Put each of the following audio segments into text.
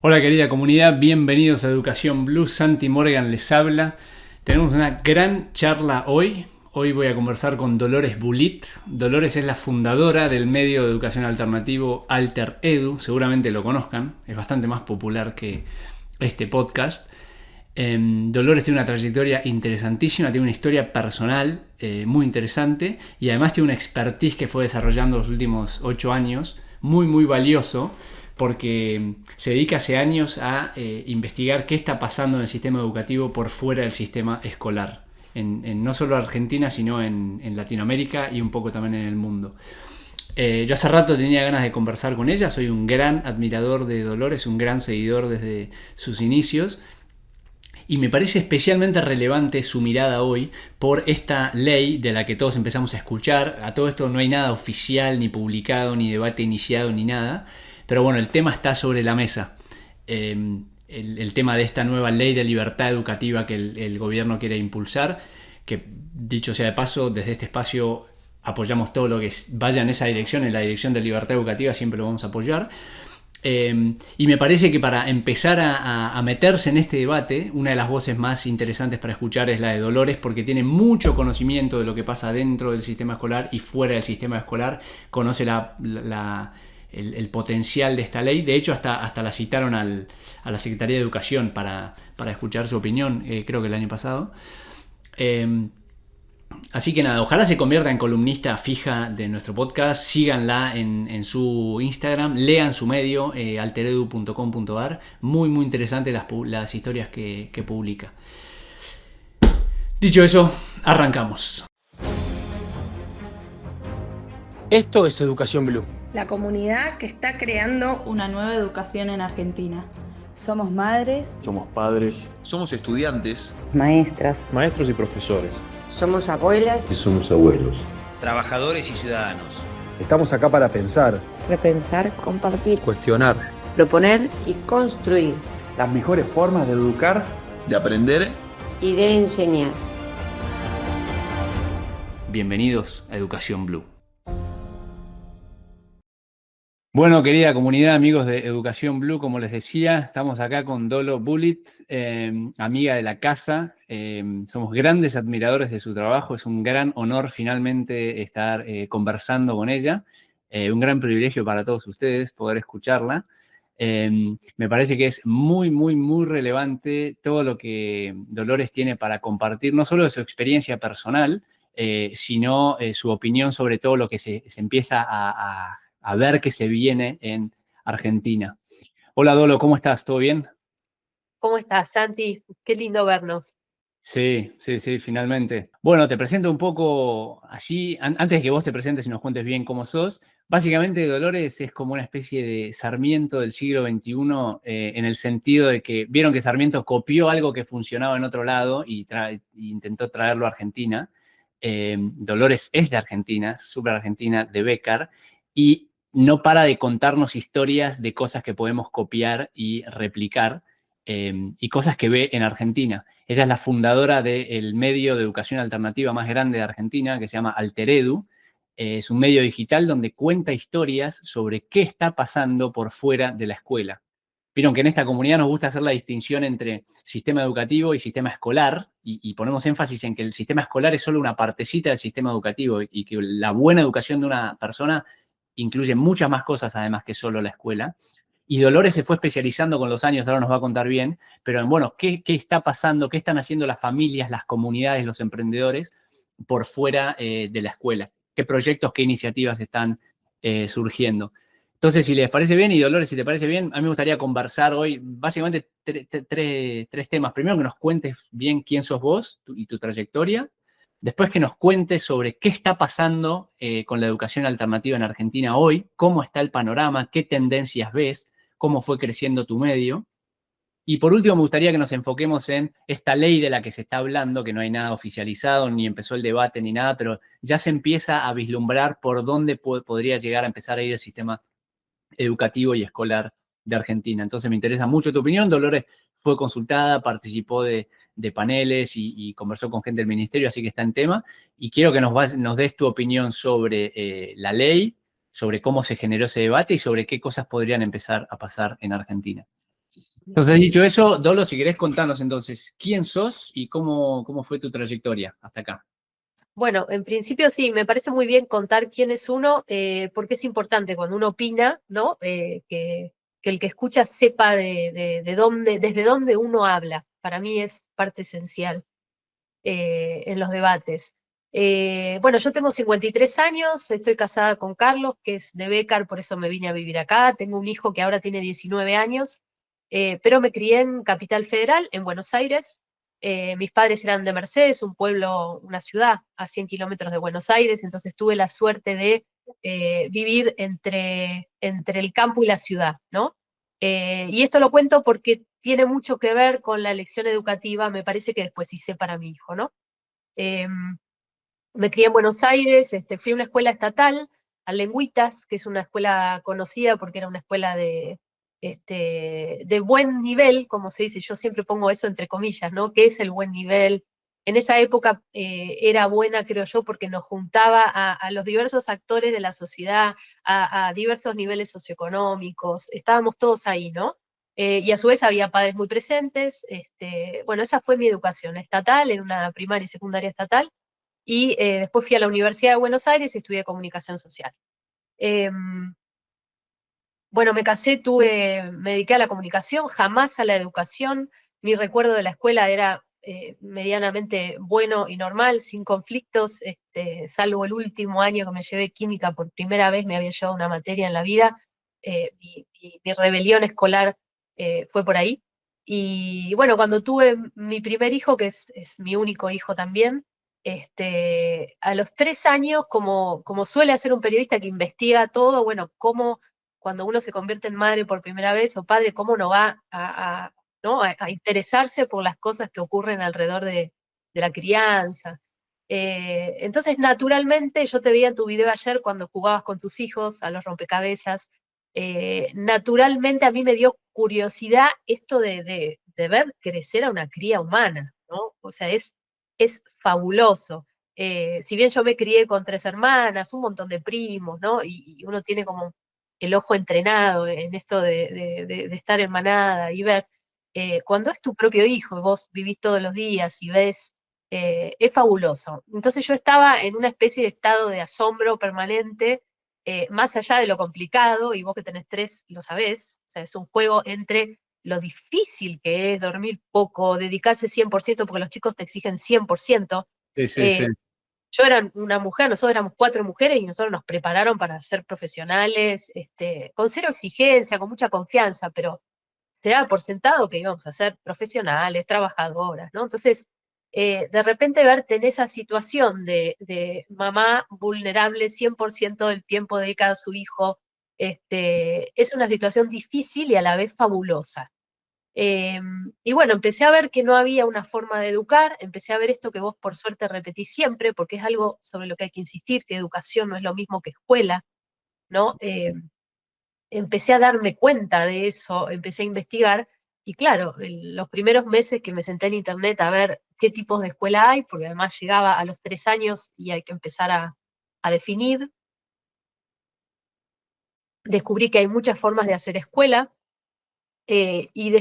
Hola querida comunidad, bienvenidos a Educación Blue. Santi Morgan les habla. Tenemos una gran charla hoy. Hoy voy a conversar con Dolores Bulit. Dolores es la fundadora del medio de educación alternativo Alter Edu. Seguramente lo conozcan, es bastante más popular que este podcast. Dolores tiene una trayectoria interesantísima, tiene una historia personal muy interesante y además tiene una expertise que fue desarrollando los últimos 8 años, muy valioso, porque se dedica hace años a investigar qué está pasando en el sistema educativo por fuera del sistema escolar, en no solo Argentina, sino en Latinoamérica y un poco también en el mundo. Yo hace rato tenía ganas de conversar con ella, soy un gran admirador de Dolores, un gran seguidor desde sus inicios. Y me parece especialmente relevante su mirada hoy por esta ley de la que todos empezamos a escuchar. A todo esto no hay nada oficial, ni publicado, ni debate iniciado, ni nada. Pero bueno, el tema está sobre la mesa. El tema de esta nueva ley de libertad educativa que el gobierno quiere impulsar, que dicho sea de paso, desde este espacio apoyamos todo lo que vaya en esa dirección, en la dirección de libertad educativa, siempre lo vamos a apoyar. Y me parece que para empezar a meterse en este debate, una de las voces más interesantes para escuchar es la de Dolores, porque tiene mucho conocimiento de lo que pasa dentro del sistema escolar y fuera del sistema escolar, conoce el potencial de esta ley. De hecho, hasta la citaron a la Secretaría de Educación para escuchar su opinión, creo que el año pasado. Así que nada, ojalá se convierta en columnista fija de nuestro podcast, síganla en su Instagram, lean su medio, alteredu.com.ar, muy interesante las historias que publica. Dicho eso, arrancamos. Esto es Educación Blue. La comunidad que está creando una nueva educación en Argentina. Somos madres, somos padres, somos estudiantes, maestras, maestros y profesores. Somos abuelas y somos abuelos. Trabajadores y ciudadanos. Estamos acá para pensar, repensar, compartir, cuestionar, proponer y construir. Las mejores formas de educar, de aprender y de enseñar. Bienvenidos a Educación Blue. Bueno, querida comunidad, amigos de Educación Blue, como les decía, estamos acá con Dolo Bulit, amiga de la casa. Somos grandes admiradores de su trabajo. Es un gran honor finalmente estar conversando con ella. Un gran privilegio para todos ustedes poder escucharla. Me parece que es muy relevante todo lo que Dolores tiene para compartir, no solo de su experiencia personal, sino su opinión sobre todo lo que se empieza a ver que se viene en Argentina. Hola Dolo, ¿cómo estás? ¿Todo bien? ¿Cómo estás, Santi? Qué lindo vernos. Sí, finalmente. Bueno, te presento un poco allí, antes de que vos te presentes y nos cuentes bien cómo sos. Básicamente Dolores es como una especie de Sarmiento del siglo XXI, en el sentido de que vieron que Sarmiento copió algo que funcionaba en otro lado y intentó traerlo a Argentina. Dolores es de Argentina, súper argentina, de Bécar, y no para de contarnos historias de cosas que podemos copiar y replicar, y cosas que ve en Argentina. Ella es la fundadora del medio de educación alternativa más grande de Argentina, que se llama Alter Edu. Es un medio digital donde cuenta historias sobre qué está pasando por fuera de la escuela. Vieron que en esta comunidad nos gusta hacer la distinción entre sistema educativo y sistema escolar, y ponemos énfasis en que el sistema escolar es solo una partecita del sistema educativo y que la buena educación de una persona incluye muchas más cosas además que solo la escuela. Y Dolores se fue especializando con los años, ahora nos va a contar bien, pero en, bueno, ¿qué está pasando? ¿Qué están haciendo las familias, las comunidades, los emprendedores por fuera de la escuela? ¿Qué proyectos, qué iniciativas están surgiendo? Entonces, si les parece bien, y Dolores, si te parece bien, a mí me gustaría conversar hoy básicamente tres temas. Primero, que nos cuentes bien quién sos vos y tu trayectoria. Después, que nos cuentes sobre qué está pasando con la educación alternativa en Argentina hoy, cómo está el panorama, qué tendencias ves, cómo fue creciendo tu medio. Y por último, me gustaría que nos enfoquemos en esta ley de la que se está hablando, que no hay nada oficializado, ni empezó el debate, ni nada, pero ya se empieza a vislumbrar por dónde podría llegar a empezar a ir el sistema educativo y escolar de Argentina. Entonces me interesa mucho tu opinión. Dolores fue consultada, participó de paneles y conversó con gente del ministerio, así que está en tema. Y quiero que nos des tu opinión sobre la ley, sobre cómo se generó ese debate y sobre qué cosas podrían empezar a pasar en Argentina. Entonces, dicho eso, Dolo, si querés contarnos entonces quién sos y cómo fue tu trayectoria hasta acá. Bueno, en principio sí, me parece muy bien contar quién es uno, porque es importante cuando uno opina, ¿no? Que el que escucha sepa desde dónde uno habla. Para mí es parte esencial en los debates. Bueno, yo tengo 53 años, estoy casada con Carlos, que es de Bécar, por eso me vine a vivir acá. Tengo un hijo que ahora tiene 19 años, pero me crié en Capital Federal, en Buenos Aires. Mis padres eran de Mercedes, un pueblo, una ciudad a 100 kilómetros de Buenos Aires, entonces tuve la suerte de vivir entre el campo y la ciudad, ¿no? Y esto lo cuento porque tiene mucho que ver con la elección educativa, me parece que después hice para mi hijo, ¿no? Me crié en Buenos Aires, fui a una escuela estatal, a Lengüitas, que es una escuela conocida porque era una escuela de buen nivel, como se dice, yo siempre pongo eso entre comillas, ¿no? ¿Qué es el buen nivel? En esa época era buena, creo yo, porque nos juntaba a los diversos actores de la sociedad, a diversos niveles socioeconómicos, estábamos todos ahí, ¿no? Y a su vez había padres muy presentes. Bueno, esa fue mi educación estatal, en una primaria y secundaria estatal, y después fui a la Universidad de Buenos Aires y estudié comunicación social. Bueno, me casé, me dediqué a la comunicación, jamás a la educación. Mi recuerdo de la escuela era medianamente bueno y normal, sin conflictos, salvo el último año que me llevé química por primera vez, me había llevado una materia en la vida. Mi rebelión escolar fue por ahí. Y bueno, cuando tuve mi primer hijo, que es mi único hijo también, a los 3 años, como suele hacer un periodista que investiga todo, bueno, cómo cuando uno se convierte en madre por primera vez o padre, cómo no va ¿no? a interesarse por las cosas que ocurren alrededor de la crianza. Entonces, naturalmente, yo te veía en tu video ayer cuando jugabas con tus hijos a los rompecabezas, naturalmente a mí me dio curiosidad esto de ver crecer a una cría humana, ¿no? O sea, es fabuloso. Si bien yo me crié con 3 hermanas, un montón de primos, ¿no? Y uno tiene como el ojo entrenado en esto de estar en manada y ver, cuando es tu propio hijo y vos vivís todos los días y ves, es fabuloso. Entonces yo estaba en una especie de estado de asombro permanente, más allá de lo complicado, y vos que tenés 3 lo sabés, o sea, es un juego entre lo difícil que es dormir poco, dedicarse 100%, porque los chicos te exigen 100%. Sí. Yo era una mujer, nosotros éramos 4 mujeres y nosotros nos prepararon para ser profesionales, con cero exigencia, con mucha confianza, pero se daba por sentado que íbamos a ser profesionales, trabajadoras, ¿no? Entonces, de repente verte en esa situación de mamá vulnerable 100% del tiempo dedicado a su hijo, es una situación difícil y a la vez fabulosa. Y bueno, empecé a ver que no había una forma de educar, empecé a ver esto que vos por suerte repetís siempre, porque es algo sobre lo que hay que insistir, que educación no es lo mismo que escuela, ¿no? Empecé a darme cuenta de eso, empecé a investigar, y claro, los primeros meses que me senté en internet a ver qué tipos de escuela hay, porque además llegaba a los 3 años y hay que empezar a definir, descubrí que hay muchas formas de hacer escuela. Y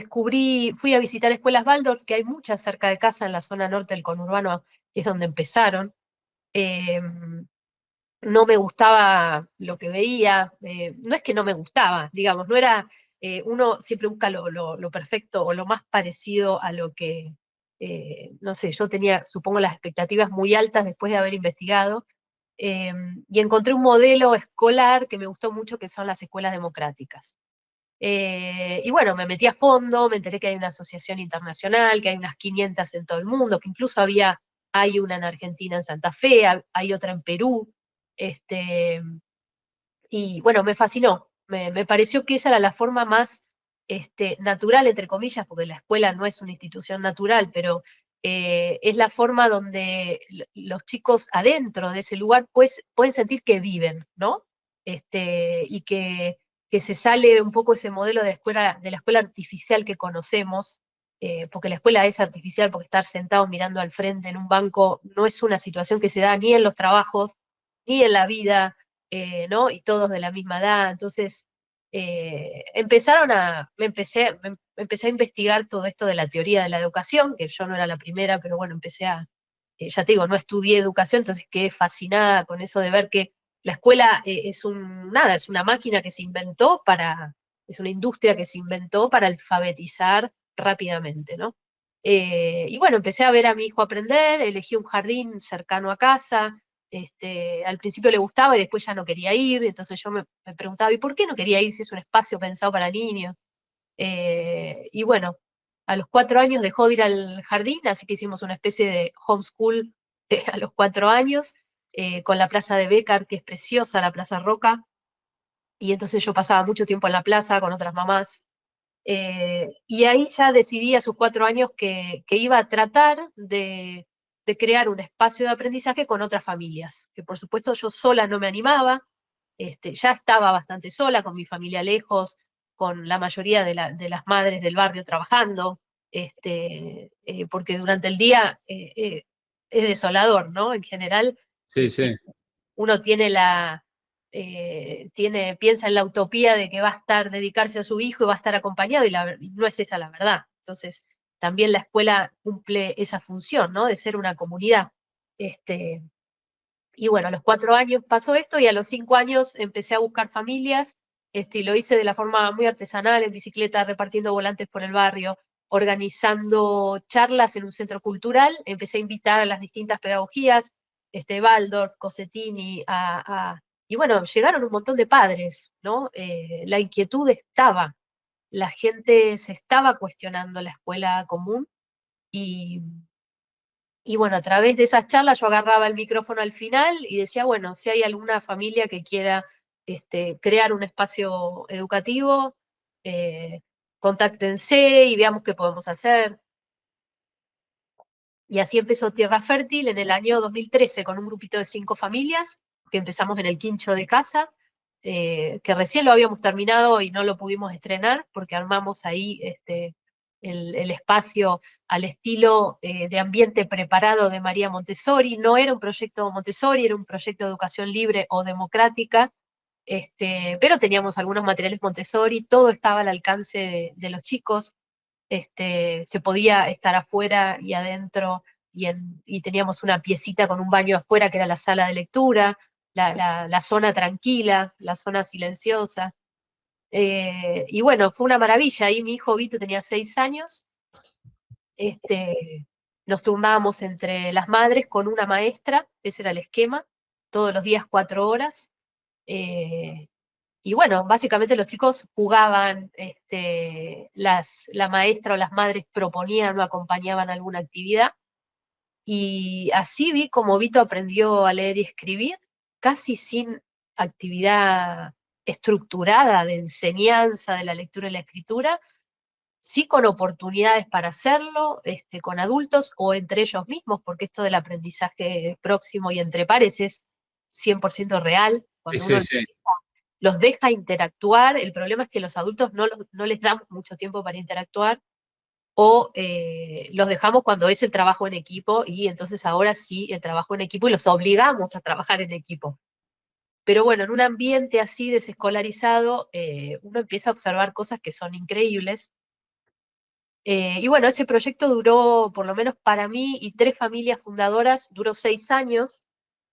fui a visitar escuelas Waldorf, que hay muchas cerca de casa en la zona norte del conurbano, es donde empezaron. No me gustaba lo que veía, no es que no me gustaba, digamos, no era, uno siempre busca lo perfecto o lo más parecido a lo que, no sé, yo tenía, supongo, las expectativas muy altas después de haber investigado, y encontré un modelo escolar que me gustó mucho, que son las escuelas democráticas. Y bueno, me metí a fondo, me enteré que hay una asociación internacional, que hay unas 500 en todo el mundo, que incluso hay una en Argentina, en Santa Fe, hay otra en Perú. Y bueno, me fascinó, me pareció que esa era la forma más natural, entre comillas, porque la escuela no es una institución natural, pero es la forma donde los chicos adentro de ese lugar pues, pueden sentir que viven, ¿no? Y que se sale un poco ese modelo de la escuela artificial que conocemos, porque la escuela es artificial, porque estar sentado mirando al frente en un banco no es una situación que se da ni en los trabajos, ni en la vida, ¿no? Y todos de la misma edad. Entonces, me empecé a investigar todo esto de la teoría de la educación, que yo no era la primera, pero bueno, empecé ya te digo, no estudié educación, entonces quedé fascinada con eso de ver que la escuela es una máquina que se inventó es una industria que se inventó para alfabetizar rápidamente, ¿no? Y bueno, empecé a ver a mi hijo aprender, elegí un jardín cercano a casa, al principio le gustaba y después ya no quería ir, entonces yo me preguntaba, ¿y por qué no quería ir si es un espacio pensado para niños? Y bueno, a los 4 años dejó de ir al jardín, así que hicimos una especie de homeschool a los 4 años, con la plaza de Bécar, que es preciosa, la Plaza Roca, y entonces yo pasaba mucho tiempo en la plaza con otras mamás, y ahí ya decidí a sus 4 años que iba a tratar de crear un espacio de aprendizaje con otras familias, que por supuesto yo sola no me animaba, ya estaba bastante sola, con mi familia lejos, con la mayoría de las madres del barrio trabajando, porque durante el día es desolador, ¿no? En general, Sí, sí. uno piensa en la utopía de que va a dedicarse a su hijo y va a estar acompañado, y no es esa la verdad. Entonces, también la escuela cumple esa función, ¿no? De ser una comunidad. Y bueno, a los 4 años pasó esto, y a los 5 años empecé a buscar familias, y lo hice de la forma muy artesanal, en bicicleta, repartiendo volantes por el barrio, organizando charlas en un centro cultural. Empecé a invitar a las distintas pedagogías, Waldorf, Cossettini, y bueno, llegaron un montón de padres, ¿no? La inquietud estaba, la gente se estaba cuestionando la escuela común, y bueno, a través de esas charlas yo agarraba el micrófono al final y decía, bueno, si hay alguna familia que quiera crear un espacio educativo, contáctense y veamos qué podemos hacer. Y así empezó Tierra Fértil en el año 2013, con un grupito de 5 familias, que empezamos en el quincho de casa, que recién lo habíamos terminado y no lo pudimos estrenar, porque armamos ahí el espacio al estilo de ambiente preparado de María Montessori. No era un proyecto Montessori, era un proyecto de educación libre o democrática, pero teníamos algunos materiales Montessori, todo estaba al alcance de los chicos, se podía estar afuera y adentro, y teníamos una piecita con un baño afuera que era la sala de lectura, la zona tranquila, la zona silenciosa. Y bueno, fue una maravilla. Ahí mi hijo Vito tenía 6 años. Nos turnábamos entre las madres con una maestra, ese era el esquema, todos los días 4 horas. Y bueno, básicamente los chicos jugaban, la maestra o las madres proponían o acompañaban alguna actividad. Y así vi como Vito aprendió a leer y escribir, casi sin actividad estructurada de enseñanza de la lectura y la escritura, sí con oportunidades para hacerlo, con adultos o entre ellos mismos, porque esto del aprendizaje próximo y entre pares es 100% real. Cuando uno los deja interactuar, el problema es que los adultos no les damos mucho tiempo para interactuar, o los dejamos cuando es el trabajo en equipo, y entonces ahora sí el trabajo en equipo, y los obligamos a trabajar en equipo. Pero bueno, en un ambiente así desescolarizado, uno empieza a observar cosas que son increíbles. Y bueno, ese proyecto duró, por lo menos para mí y 3 familias fundadoras, duró 6 años.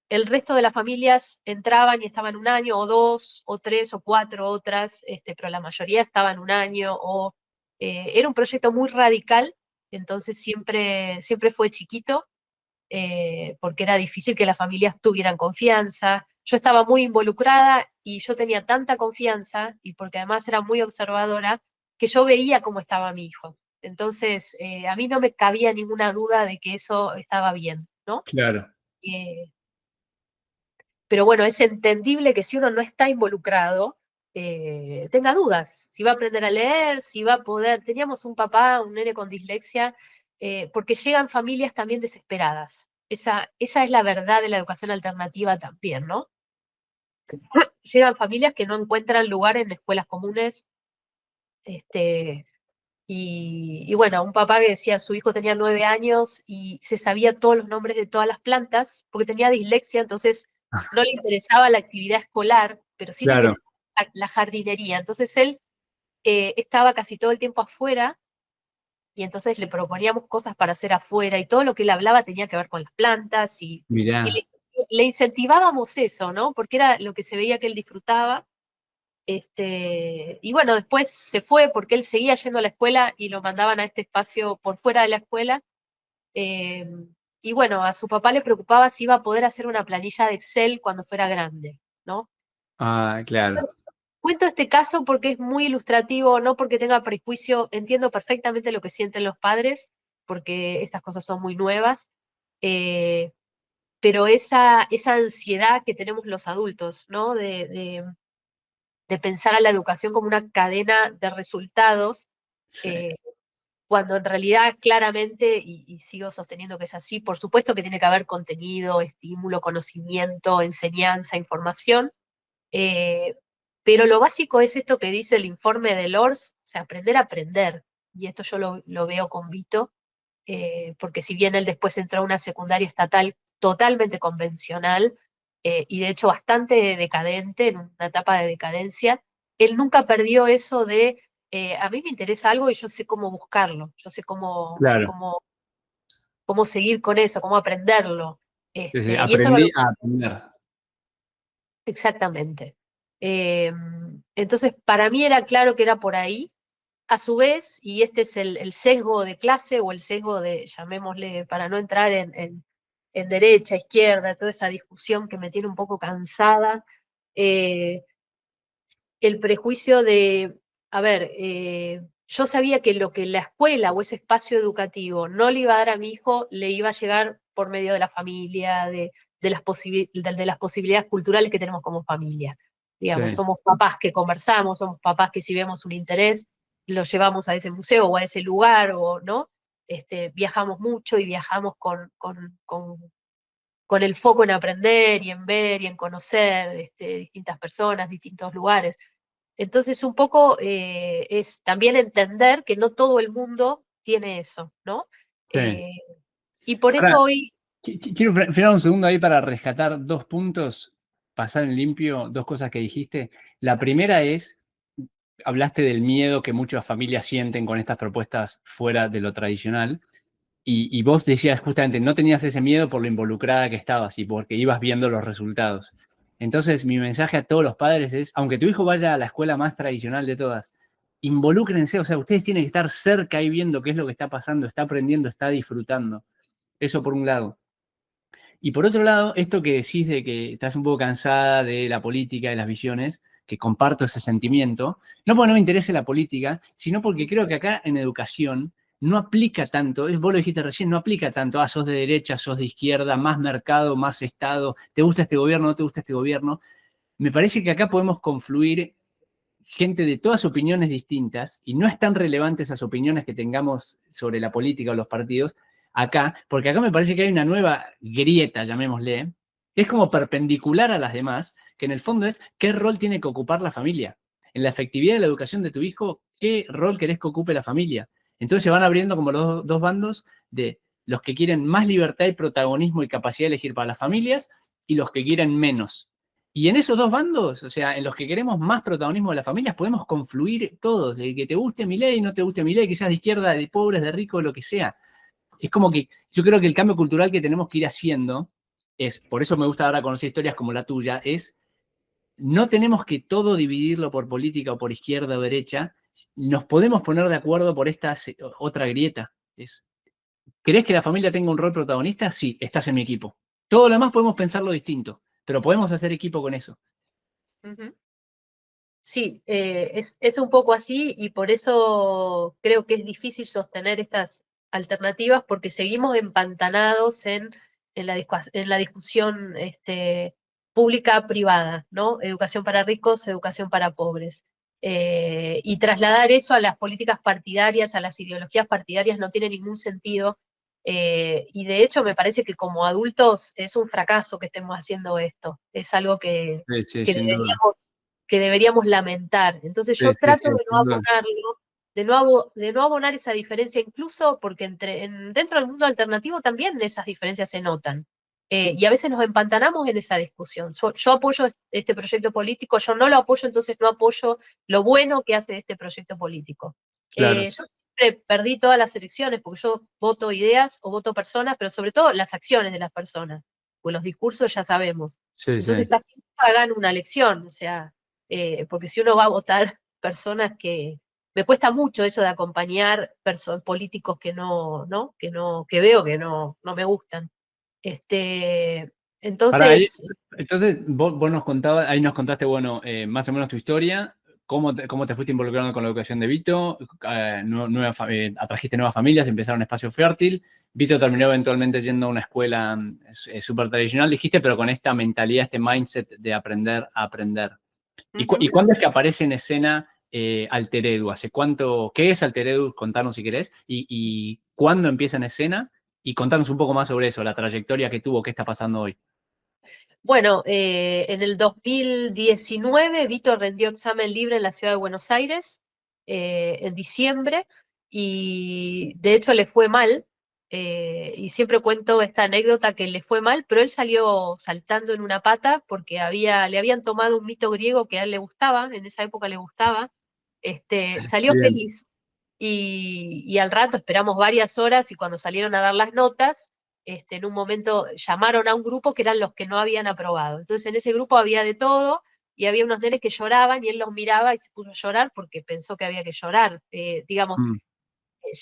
El resto de las familias entraban y estaban 1 año, o 2, o 3, o 4 otras, pero la mayoría estaban 1 año, era un proyecto muy radical, entonces siempre fue chiquito, porque era difícil que las familias tuvieran confianza. Yo estaba muy involucrada y yo tenía tanta confianza, y porque además era muy observadora, que yo veía cómo estaba mi hijo. Entonces, a mí no me cabía ninguna duda de que eso estaba bien, ¿no? Claro. Pero bueno, es entendible que si uno no está involucrado, tenga dudas, si va a aprender a leer, si va a poder. Teníamos un papá, un nene con dislexia, porque llegan familias también desesperadas. Esa es la verdad de la educación alternativa también, ¿no? Llegan familias que no encuentran lugar en escuelas comunes, y bueno, un papá que decía, su hijo tenía 9 años y se sabía todos los nombres de todas las plantas, porque tenía dislexia, entonces no le interesaba la actividad escolar, pero sí le interesaba la jardinería. Entonces él estaba casi todo el tiempo afuera, y entonces le proponíamos cosas para hacer afuera, y todo lo que él hablaba tenía que ver con las plantas, y Mirá, le incentivábamos eso, ¿no? Porque era lo que se veía que él disfrutaba. Y bueno, después se fue porque él seguía yendo a la escuela y lo mandaban a este espacio por fuera de la escuela. Y bueno, a su papá le preocupaba si iba a poder hacer una planilla de Excel cuando fuera grande, ¿no? claro. Cuento este caso porque es muy ilustrativo, no porque tenga prejuicio, entiendo perfectamente lo que sienten los padres, porque estas cosas son muy nuevas, pero esa ansiedad que tenemos los adultos, ¿no? De pensar a la educación como una cadena de resultados, Sí. cuando en realidad claramente, y sigo sosteniendo que es así, por supuesto que tiene que haber contenido, estímulo, conocimiento, enseñanza, información, pero lo básico es esto que dice el informe de LORS, o sea, aprender a aprender, y esto yo lo veo con Vito, porque si bien él después entró a una secundaria estatal totalmente convencional, y de hecho bastante decadente, en una etapa de decadencia, él nunca perdió eso de, a mí me interesa algo y yo sé cómo buscarlo, yo sé Claro. cómo seguir con eso, cómo aprenderlo. Sí, sí, Y eso no lo... aprendí a aprender. Exactamente. Entonces, para mí era claro que era por ahí. A su vez, y este es el sesgo de clase o el sesgo de, llamémosle, para no entrar en derecha, izquierda, toda esa discusión que me tiene un poco cansada, el prejuicio de, a ver, yo sabía que lo que la escuela o ese espacio educativo no le iba a dar a mi hijo, le iba a llegar por medio de la familia, de las posibilidades culturales que tenemos como familia. Digamos, Sí. somos papás que conversamos, somos papás que si vemos un interés, lo llevamos a ese museo o a ese lugar, o no, viajamos mucho y viajamos con el foco en aprender y en ver y en conocer distintas personas, distintos lugares. Entonces, un poco es también entender que no todo el mundo tiene eso, ¿no? Sí. Y por Ahora, eso hoy... quiero frenar un segundo ahí para rescatar 2 puntos, pasar en limpio 2 cosas que dijiste. La primera es, hablaste del miedo que muchas familias sienten con estas propuestas fuera de lo tradicional. Y vos decías justamente, no tenías ese miedo por lo involucrada que estabas y porque ibas viendo los resultados. Entonces, mi mensaje a todos los padres es, aunque tu hijo vaya a la escuela más tradicional de todas, involúcrense, o sea, ustedes tienen que estar cerca ahí viendo qué es lo que está pasando, está aprendiendo, está disfrutando. Eso por un lado. Y por otro lado, esto que decís de que estás un poco cansada de la política, de las visiones, que comparto ese sentimiento, no porque no me interese la política, sino porque creo que acá en educación no aplica tanto, vos lo dijiste recién, no aplica tanto, sos de derecha, sos de izquierda, más mercado, más Estado, te gusta este gobierno, no te gusta este gobierno. Me parece que acá podemos confluir gente de todas opiniones distintas, y no es tan relevante esas opiniones que tengamos sobre la política o los partidos acá, porque acá me parece que hay una nueva grieta, llamémosle, que es como perpendicular a las demás, que en el fondo es qué rol tiene que ocupar la familia. En la efectividad de la educación de tu hijo, ¿qué rol querés que ocupe la familia? Entonces se van abriendo como los dos bandos de los que quieren más libertad y protagonismo y capacidad de elegir para las familias y los que quieren menos. Y en esos dos bandos, o sea, en los que queremos más protagonismo de las familias, podemos confluir todos, de que te guste Milei, no te guste Milei, que seas de izquierda, de pobres, de ricos, lo que sea. Es como que yo creo que el cambio cultural que tenemos que ir haciendo es, por eso me gusta ahora conocer historias como la tuya, es no tenemos que todo dividirlo por política o por izquierda o derecha, nos podemos poner de acuerdo por esta otra grieta. ¿Querés que la familia tenga un rol protagonista? Sí, estás en mi equipo. Todo lo demás podemos pensarlo distinto, pero podemos hacer equipo con eso. Sí, es un poco así, y por eso creo que es difícil sostener estas alternativas, porque seguimos empantanados en la discusión pública-privada, ¿no? Educación para ricos, educación para pobres. Y trasladar eso a las políticas partidarias, a las ideologías partidarias, no tiene ningún sentido. Y de hecho me parece que como adultos es un fracaso que estemos haciendo esto. Es algo que deberíamos lamentar. Entonces yo trato de no abonarlo, de no abonar esa diferencia, incluso porque dentro del mundo alternativo también esas diferencias se notan. Y a veces nos empantanamos en esa discusión. Yo apoyo este proyecto político, yo no lo apoyo, entonces no apoyo lo bueno que hace este proyecto político. Claro. Yo siempre perdí todas las elecciones porque yo voto ideas o voto personas, pero sobre todo las acciones de las personas, pues los discursos ya sabemos. Sí, Entonces sí. casi nunca gano una elección, o sea, porque si uno va a votar personas que... Me cuesta mucho eso de acompañar políticos que que veo que no me gustan. Pará, Entonces, entonces vos nos contabas, ahí nos contaste, bueno, más o menos tu historia, cómo te fuiste involucrando con la educación de Vito, atrajiste nuevas familias, empezaron Espacio Fértil, Vito terminó eventualmente yendo a una escuela súper tradicional, dijiste, pero con esta mentalidad, este mindset de aprender a aprender. ¿Y cuándo es que aparece en escena Alter Edu? ¿Hace cuánto? ¿Qué es Alter Edu? Contanos si querés. ¿Y cuándo empieza en escena? Y contanos un poco más sobre eso, la trayectoria que tuvo, qué está pasando hoy. bueno, en el 2019 Vito rindió examen libre en la ciudad de Buenos Aires, en diciembre, y de hecho le fue mal, y siempre cuento esta anécdota que le fue mal, pero él salió saltando en una pata porque le habían tomado un mito griego que a él le gustaba, en esa época le gustaba, salió Bien. feliz, y al rato esperamos varias horas, y cuando salieron a dar las notas, en un momento llamaron a un grupo que eran los que no habían aprobado. Entonces en ese grupo había de todo, y había unos nenes que lloraban, y él los miraba y se puso a llorar porque pensó que había que llorar. Digamos,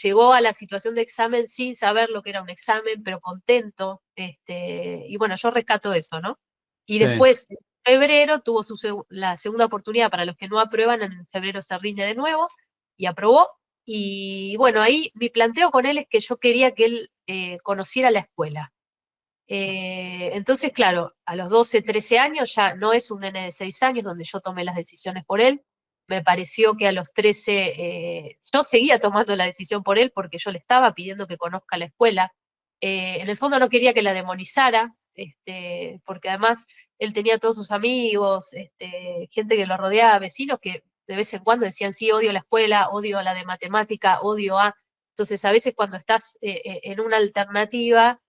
llegó a la situación de examen sin saber lo que era un examen, pero contento, y bueno, yo rescato eso, ¿no? Y Sí. después, en febrero, tuvo la segunda oportunidad. Para los que no aprueban, en febrero se rinde de nuevo, y aprobó. Y bueno, ahí mi planteo con él es que yo quería que él conociera la escuela. Entonces, claro, a los 12, 13 años ya no es un nene de 6 años donde yo tomé las decisiones por él. Me pareció que a los 13 yo seguía tomando la decisión por él porque yo le estaba pidiendo que conozca la escuela. En el fondo no quería que la demonizara, porque además él tenía todos sus amigos, gente que lo rodeaba, vecinos que de vez en cuando decían, sí, odio la escuela, odio la de matemática, odio a... Entonces a veces cuando estás en una alternativa,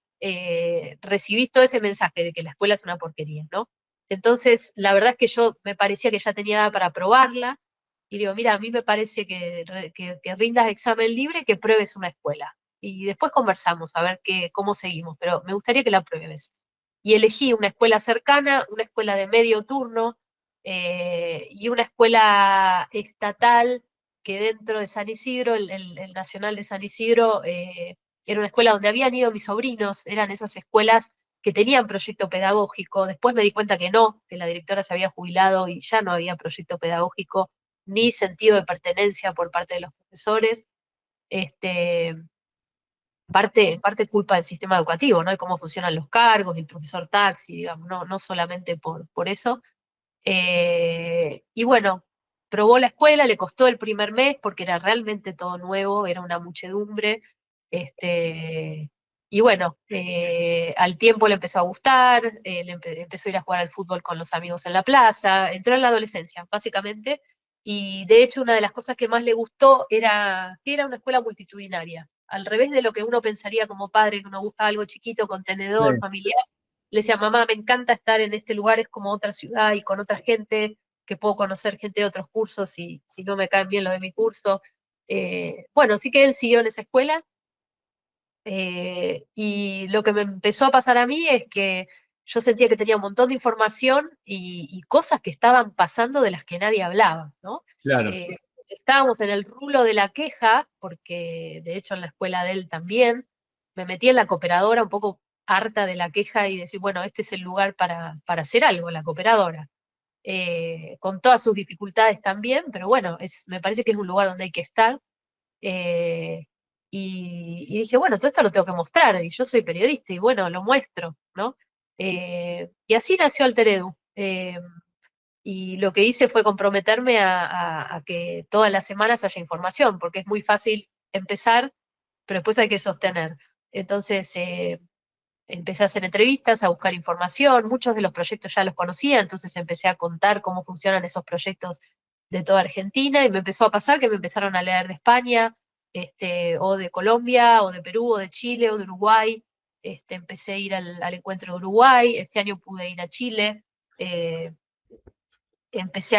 recibís todo ese mensaje de que la escuela es una porquería, ¿no? Entonces, la verdad es que yo me parecía que ya tenía edad para probarla, y digo, mira, a mí me parece que rindas examen libre, que pruebes una escuela. Y después conversamos a ver cómo seguimos, pero me gustaría que la pruebes. Y elegí una escuela cercana, una escuela de medio turno, y una escuela estatal que dentro de San Isidro, el Nacional de San Isidro, era una escuela donde habían ido mis sobrinos, eran esas escuelas que tenían proyecto pedagógico. Después me di cuenta que no, que la directora se había jubilado y ya no había proyecto pedagógico ni sentido de pertenencia por parte de los profesores. Parte culpa del sistema educativo, ¿no? De cómo funcionan los cargos, el profesor taxi, digamos, no solamente por eso. Y bueno, probó la escuela, le costó el primer mes porque era realmente todo nuevo, era una muchedumbre. Y bueno, al tiempo le empezó a gustar, empezó a ir a jugar al fútbol con los amigos en la plaza, entró en la adolescencia, básicamente. Y de hecho, una de las cosas que más le gustó era que era una escuela multitudinaria. Al revés de lo que uno pensaría como padre, que uno busca algo chiquito, contenedor, familiar, le decía, mamá, me encanta estar en este lugar, es como otra ciudad y con otra gente, que puedo conocer gente de otros cursos y si no me caen bien los de mi curso. Bueno, así que él siguió en esa escuela, y lo que me empezó a pasar a mí es que yo sentía que tenía un montón de información y cosas que estaban pasando de las que nadie hablaba, ¿no? Claro. Estábamos en el rulo de la queja, porque de hecho en la escuela de él también, me metí en la cooperadora un poco harta de la queja y decir, bueno, este es el lugar para hacer algo, la cooperadora. Con todas sus dificultades también, pero bueno, me parece que es un lugar donde hay que estar. Y dije, bueno, todo esto lo tengo que mostrar, y yo soy periodista, y bueno, lo muestro, ¿no? Y así nació Alter Edu. Y lo que hice fue comprometerme a que todas las semanas haya información, porque es muy fácil empezar, pero después hay que sostener. Entonces, empecé a hacer entrevistas, a buscar información, muchos de los proyectos ya los conocía, entonces empecé a contar cómo funcionan esos proyectos de toda Argentina, y me empezó a pasar que me empezaron a leer de España, o de Colombia, o de Perú, o de Chile, o de Uruguay, empecé a ir al encuentro de Uruguay, este año pude ir a Chile, empecé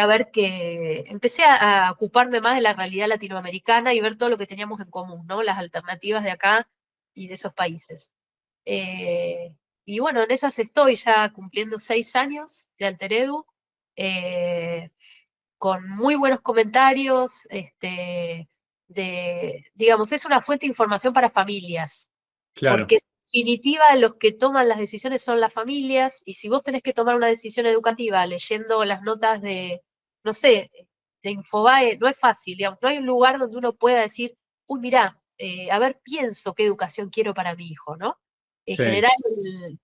a ocuparme más de la realidad latinoamericana y ver todo lo que teníamos en común, ¿no? Las alternativas de acá y de esos países. Y bueno, en esas estoy ya cumpliendo 6 años de Alter Edu, con muy buenos comentarios, digamos, es una fuente de información para familias, Claro. porque en definitiva los que toman las decisiones son las familias, y si vos tenés que tomar una decisión educativa leyendo las notas de, no sé, de Infobae, no es fácil, digamos, no hay un lugar donde uno pueda decir, uy, mirá, a ver, pienso qué educación quiero para mi hijo, ¿no? En Sí. general,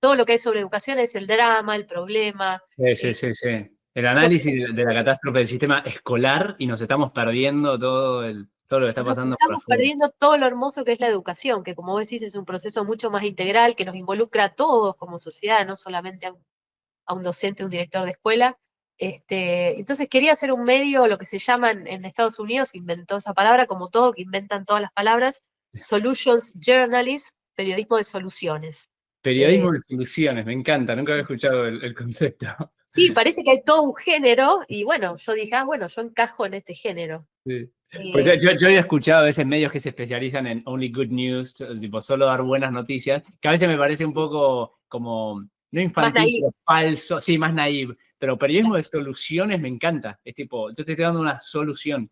todo lo que hay sobre educación es el drama, el problema. Sí. El análisis de la catástrofe del sistema escolar y nos estamos perdiendo todo lo que está Nos pasando por estamos afuera. perdiendo todo lo hermoso que es la educación, que como vos decís es un proceso mucho más integral, que nos involucra a todos como sociedad, no solamente a un docente, un director de escuela. Entonces quería hacer un medio, lo que se llama en Estados Unidos, inventó esa palabra, como todo, que inventan todas las palabras, Solutions Journalism, periodismo de soluciones. Periodismo de soluciones, me encanta, nunca había escuchado el concepto. Sí, parece que hay todo un género, y bueno, yo dije, bueno, yo encajo en este género. Sí. Pues yo había escuchado a veces medios que se especializan en only good news, tipo solo dar buenas noticias, que a veces me parece un poco como, no infantil, pero falso, sí, más naive, pero periodismo de soluciones me encanta, es tipo, yo te estoy dando una solución.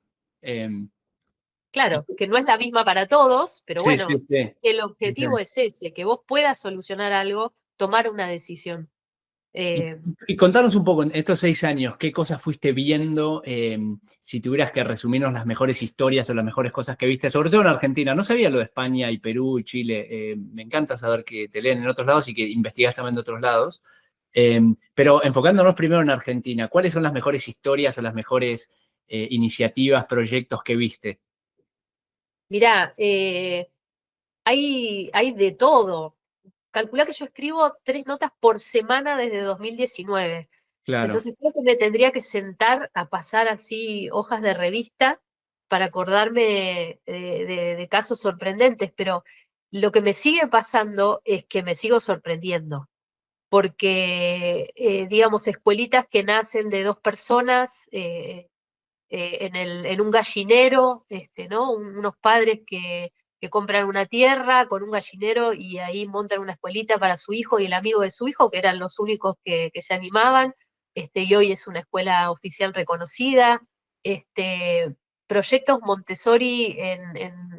Claro, que no es la misma para todos, pero bueno, sí. el objetivo es ese, que vos puedas solucionar algo, tomar una decisión. Y contanos un poco, en estos 6 años, ¿qué cosas fuiste viendo? Si tuvieras que resumirnos las mejores historias o las mejores cosas que viste, sobre todo en Argentina. No sabía lo de España y Perú y Chile. Me encanta saber que te leen en otros lados y que investigás también de otros lados. Pero enfocándonos primero en Argentina, ¿cuáles son las mejores historias o las mejores iniciativas, proyectos que viste? Mirá, hay de todo. Calculá que yo escribo 3 notas por semana desde 2019. Claro. Entonces creo que me tendría que sentar a pasar así hojas de revista para acordarme de casos sorprendentes, pero lo que me sigue pasando es que me sigo sorprendiendo, porque, digamos, escuelitas que nacen de 2 personas en un gallinero, ¿no? Unos padres que compran una tierra con un gallinero y ahí montan una escuelita para su hijo y el amigo de su hijo, que eran los únicos que se animaban, y hoy es una escuela oficial reconocida. Proyectos Montessori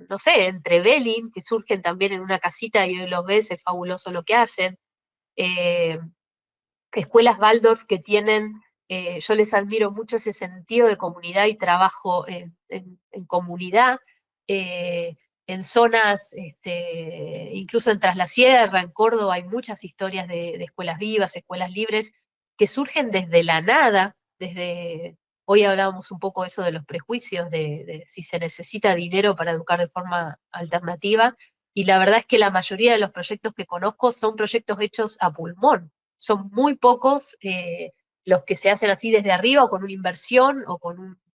no sé, en Trevelin, que surgen también en una casita y hoy los ves, es fabuloso lo que hacen. Escuelas Waldorf que tienen, yo les admiro mucho ese sentido de comunidad y trabajo en comunidad, en zonas, incluso en Tras la Sierra, en Córdoba, hay muchas historias de escuelas vivas, escuelas libres, que surgen desde la nada, hoy hablábamos un poco de eso de los prejuicios, de si se necesita dinero para educar de forma alternativa, y la verdad es que la mayoría de los proyectos que conozco son proyectos hechos a pulmón. Son muy pocos los que se hacen así desde arriba o con una inversión o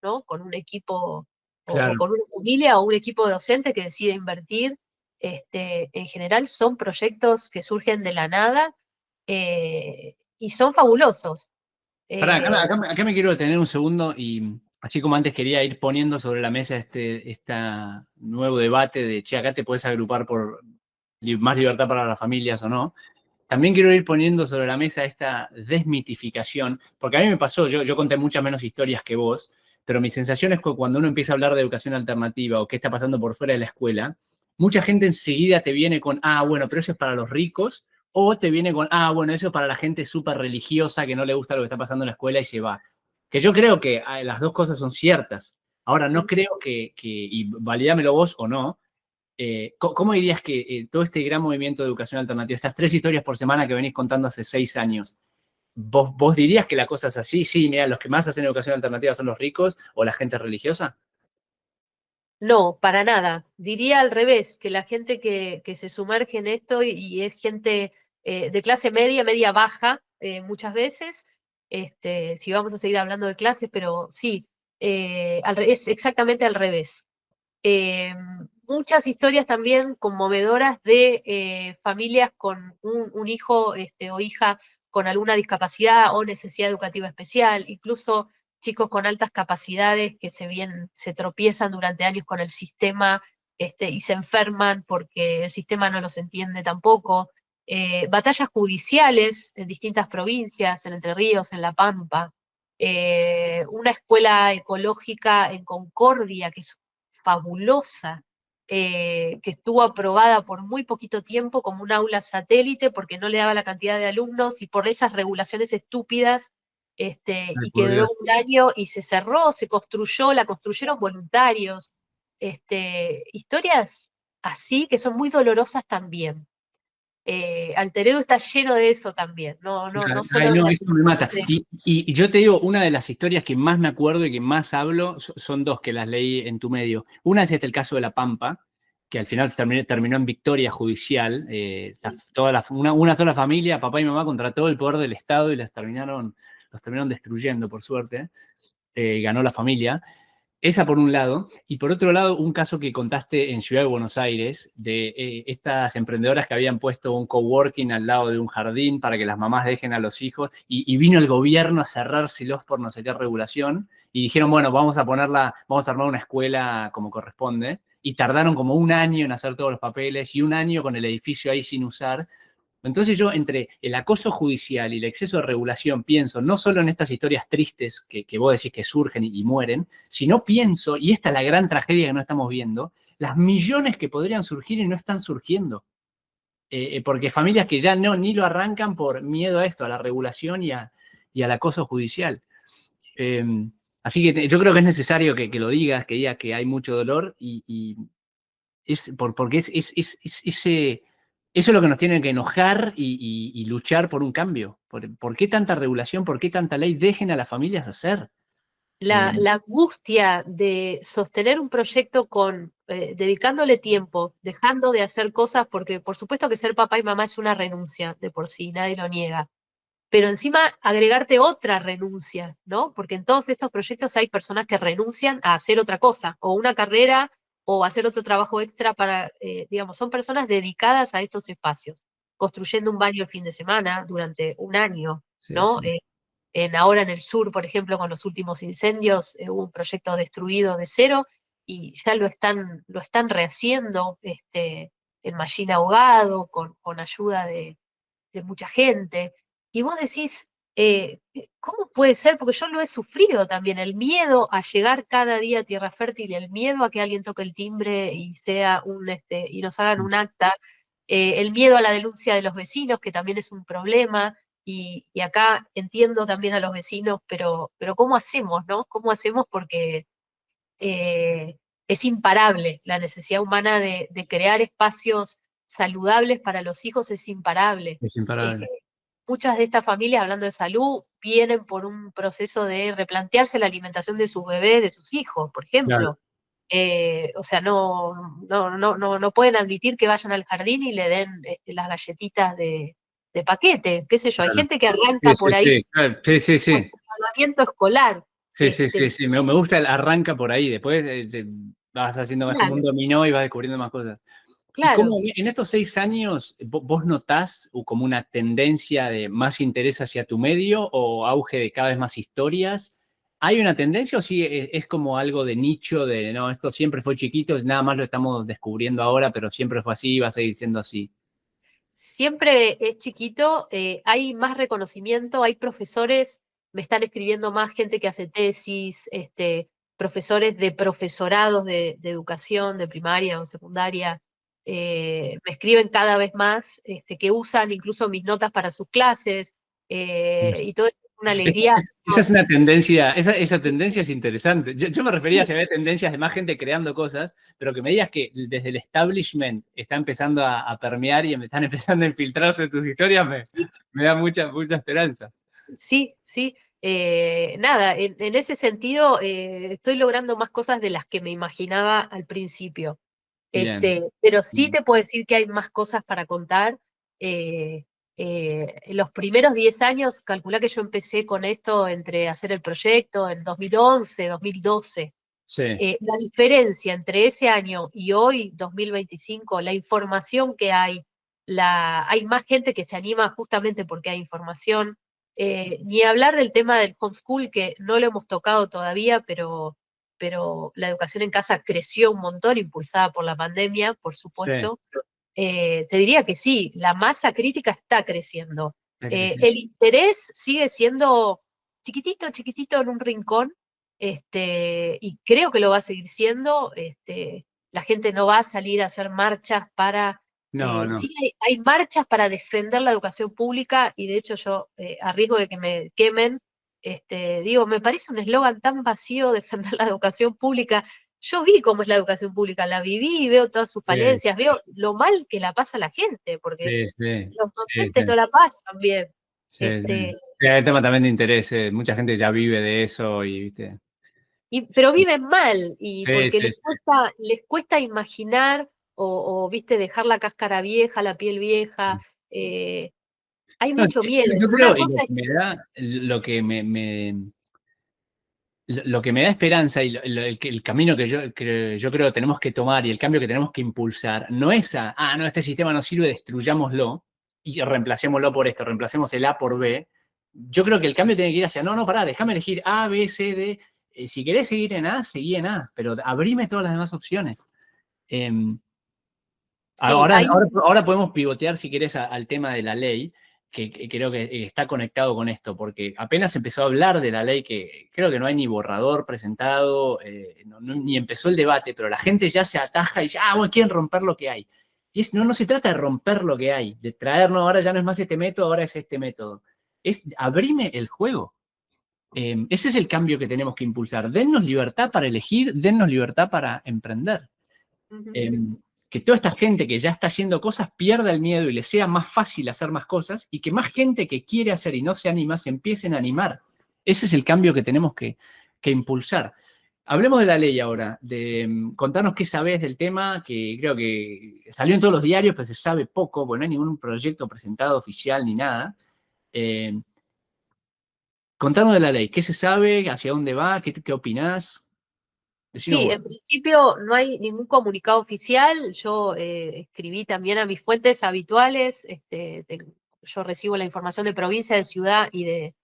¿no? con un equipo Claro. o con una familia o un equipo de docente que decide invertir. En general son proyectos que surgen de la nada y son fabulosos. Pará, acá me quiero detener un segundo y así como antes quería ir poniendo sobre la mesa este nuevo debate de, che, acá te puedes agrupar por más libertad para las familias o no. También quiero ir poniendo sobre la mesa esta desmitificación, porque a mí me pasó, yo conté muchas menos historias que vos, pero mi sensación es que cuando uno empieza a hablar de educación alternativa o qué está pasando por fuera de la escuela, mucha gente enseguida te viene con, bueno, pero eso es para los ricos, o te viene con, bueno, eso es para la gente súper religiosa que no le gusta lo que está pasando en la escuela y se va. Que yo creo que las dos cosas son ciertas. Ahora, no creo y valídamelo vos o no, ¿cómo dirías que todo este gran movimiento de educación alternativa, estas 3 historias por semana que venís contando hace 6 años, ¿vos dirías que la cosa es así? Sí, mira, los que más hacen educación alternativa son los ricos o la gente religiosa. No, para nada. Diría al revés, que la gente que se sumerge en esto y es gente de clase media, media baja, muchas veces, si vamos a seguir hablando de clases, pero sí, es exactamente al revés. muchas historias también conmovedoras de familias con un hijo o hija con alguna discapacidad o necesidad educativa especial, incluso chicos con altas capacidades que se tropiezan durante años con el sistema y se enferman porque el sistema no los entiende tampoco. Batallas judiciales en distintas provincias, en Entre Ríos, en La Pampa. Una escuela ecológica en Concordia, que es fabulosa, que estuvo aprobada por muy poquito tiempo como un aula satélite porque no le daba la cantidad de alumnos y por esas regulaciones estúpidas, y que duró un año y se cerró, se construyó, la construyeron voluntarios. Historias así que son muy dolorosas también. Alteredo está lleno de eso también, no solo de las eso me mata. Y yo te digo, una de las historias que más me acuerdo y que más hablo son dos que las leí en tu medio. Una es el caso de La Pampa, que al final terminó en victoria judicial. Una sola familia, papá y mamá, contra todo el poder del Estado y los terminaron destruyendo, por suerte. Ganó la familia. Esa por un lado, y por otro lado, un caso que contaste en Ciudad de Buenos Aires, de estas emprendedoras que habían puesto un coworking al lado de un jardín para que las mamás dejen a los hijos, y vino el gobierno a cerrárselos por no sé qué regulación, y dijeron, bueno, vamos a armar una escuela como corresponde, y tardaron como un año en hacer todos los papeles, y un año con el edificio ahí sin usar. Entonces yo, entre el acoso judicial y el exceso de regulación, pienso no solo en estas historias tristes que vos decís que surgen y mueren, sino pienso, y esta es la gran tragedia que no estamos viendo, las millones que podrían surgir y no están surgiendo. Porque familias que ya ni lo arrancan por miedo a esto, a la regulación y al acoso judicial. Así que yo creo que es necesario que lo digas, que digas que hay mucho dolor porque eso es lo que nos tiene que enojar y luchar por un cambio. ¿Por qué tanta regulación? ¿Por qué tanta ley? Dejen a las familias hacer. La angustia de sostener un proyecto dedicándole tiempo, dejando de hacer cosas, porque por supuesto que ser papá y mamá es una renuncia de por sí, nadie lo niega. Pero encima agregarte otra renuncia, ¿no? Porque en todos estos proyectos hay personas que renuncian a hacer otra cosa, o una carrera, o hacer otro trabajo extra digamos, son personas dedicadas a estos espacios, construyendo un baño el fin de semana durante un año, ¿no? Sí. Ahora en el sur, por ejemplo, con los últimos incendios, hubo un proyecto destruido de cero y ya lo están rehaciendo en mallín ahogado, con ayuda de mucha gente. Y vos decís, ¿cómo puede ser? Porque yo lo he sufrido también, el miedo a llegar cada día a Tierra Fértil, el miedo a que alguien toque el timbre y y nos hagan un acta, el miedo a la denuncia de los vecinos, que también es un problema, y acá entiendo también a los vecinos, pero ¿cómo hacemos, no? ¿Cómo hacemos? Porque es imparable, la necesidad humana de crear espacios saludables para los hijos es imparable. Es imparable. Muchas de estas familias, hablando de salud, vienen por un proceso de replantearse la alimentación de sus bebés, de sus hijos, por ejemplo. Claro. O sea, no pueden admitir que vayan al jardín y le den las galletitas de paquete, qué sé yo. Claro. Hay gente que arranca por ahí. Sí, claro. Sí. Con el tratamiento escolar. Sí. Me gusta el arranca por ahí. Después vas haciendo más como un dominó y vas descubriendo más cosas. Claro. ¿Cómo en estos 6 años vos notás como una tendencia de más interés hacia tu medio o auge de cada vez más historias? ¿Hay una tendencia o sí es como algo de nicho, de no, esto siempre fue chiquito, nada más lo estamos descubriendo ahora, pero siempre fue así y va a seguir siendo así? Siempre es chiquito, hay más reconocimiento, hay profesores, me están escribiendo más gente que hace tesis, profesores de profesorados de educación, de primaria o secundaria. Me escriben cada vez más, que usan incluso mis notas para sus clases, y todo es una alegría. Esa es una tendencia, esa tendencia es interesante. Yo me refería a si había tendencias de más gente creando cosas, pero que me digas que desde el establishment está empezando a permear y están empezando a infiltrarse tus historias, me da mucha esperanza. Sí. Nada, en ese sentido estoy logrando más cosas de las que me imaginaba al principio. Pero sí te puedo decir que hay más cosas para contar. Los primeros 10 años, calculá que yo empecé con esto entre hacer el proyecto en 2011, 2012. La diferencia entre ese año y hoy, 2025, la información que hay más gente que se anima justamente porque hay información. Ni hablar del tema del homeschool, que no lo hemos tocado todavía, pero la educación en casa creció un montón, impulsada por la pandemia, por supuesto. Te diría que sí, la masa crítica está creciendo. El interés sigue siendo chiquitito, chiquitito en un rincón, y creo que lo va a seguir siendo. La gente no va a salir a hacer marchas para... No. Sí hay marchas para defender la educación pública, y de hecho yo, a riesgo de que me quemen, digo, me parece un eslogan tan vacío defender la educación pública. Yo vi cómo es la educación pública, la viví, veo todas sus falencias, veo lo mal que la pasa la gente, porque los docentes no la pasan bien. Hay tema también de interés, mucha gente ya vive de eso y, ¿viste? Pero viven mal, y porque les cuesta imaginar o, viste, dejar la cáscara vieja, la piel vieja. Hay mucho miedo. Yo creo, lo que me da esperanza y el camino que yo creo tenemos que tomar y el cambio que tenemos que impulsar no es no, este sistema no sirve, destruyámoslo y reemplacémoslo por esto, reemplacemos el A por B. Yo creo que el cambio tiene que ir hacia, no, pará, déjame elegir A, B, C, D. Si querés seguir en A, seguí en A, pero abrime todas las demás opciones. Ahora podemos pivotear, si querés, al tema de la ley, que creo que está conectado con esto, porque apenas empezó a hablar de la ley, que creo que no hay ni borrador presentado, ni empezó el debate, pero la gente ya se ataja y dice, bueno, quieren romper lo que hay. Y no se trata de romper lo que hay, de traernos, ahora ya no es más este método, ahora es este método. Es abrime el juego. Ese es el cambio que tenemos que impulsar. Dennos libertad para elegir, dennos libertad para emprender. Que toda esta gente que ya está haciendo cosas pierda el miedo y le sea más fácil hacer más cosas, y que más gente que quiere hacer y no se anima se empiecen a animar. Ese es el cambio que tenemos que impulsar. Hablemos de la ley ahora, contarnos qué sabés del tema, que creo que salió en todos los diarios, pero se sabe poco, porque no hay ningún proyecto presentado oficial ni nada. Contarnos de la ley, ¿qué se sabe? ¿Hacia dónde va? ¿Qué opinás? Sí, en principio no hay ningún comunicado oficial. Yo escribí también a mis fuentes habituales. Yo recibo la información de provincia, de ciudad y de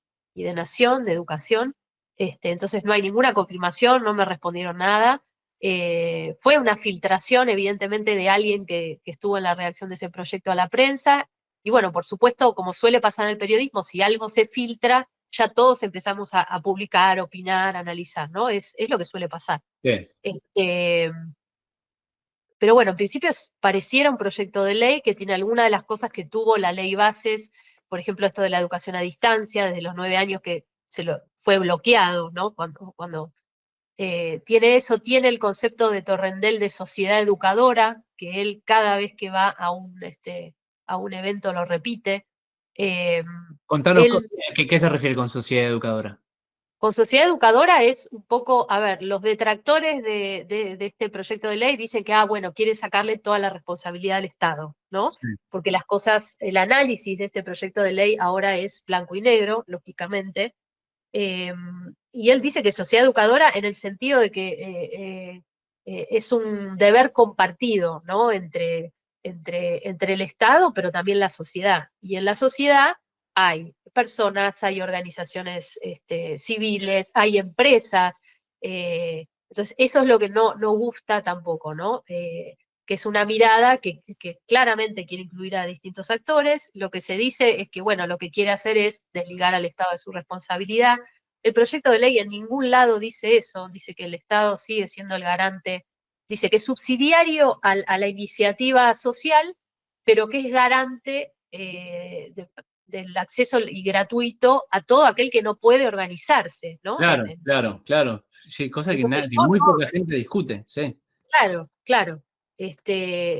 nación, de educación. Entonces no hay ninguna confirmación, no me respondieron nada. Fue una filtración, evidentemente, de alguien que estuvo en la redacción de ese proyecto a la prensa. Y bueno, por supuesto, como suele pasar en el periodismo, si algo se filtra, ya todos empezamos a publicar, opinar, analizar, ¿no? Es lo que suele pasar. Sí. Pero bueno, en principio pareciera un proyecto de ley que tiene algunas de las cosas que tuvo la ley Bases, por ejemplo, esto de la educación a distancia, desde los 9 años que fue bloqueado, ¿no? Cuando tiene eso, tiene el concepto de Torrendel de sociedad educadora, que él cada vez que va a un evento lo repite. Contanos, ¿qué se refiere con sociedad educadora? Con sociedad educadora es un poco, a ver, los detractores de este proyecto de ley dicen que, bueno, quiere sacarle toda la responsabilidad al Estado, ¿no? Sí. Porque las cosas, el análisis de este proyecto de ley ahora es blanco y negro, lógicamente. Y él dice que sociedad educadora en el sentido de que es un deber compartido, ¿no? Entre el Estado, pero también la sociedad. Y en la sociedad hay personas, hay organizaciones civiles, hay empresas. Entonces, eso es lo que no gusta tampoco, ¿no? Que es una mirada que claramente quiere incluir a distintos actores. Lo que se dice es que, bueno, lo que quiere hacer es desligar al Estado de su responsabilidad. El proyecto de ley en ningún lado dice eso, dice que el Estado sigue siendo el garante, dice que es subsidiario a la iniciativa social, pero que es garante del acceso y gratuito a todo aquel que no puede organizarse, ¿no? Claro. Sí, cosa que muy poca gente discute, sí. Claro.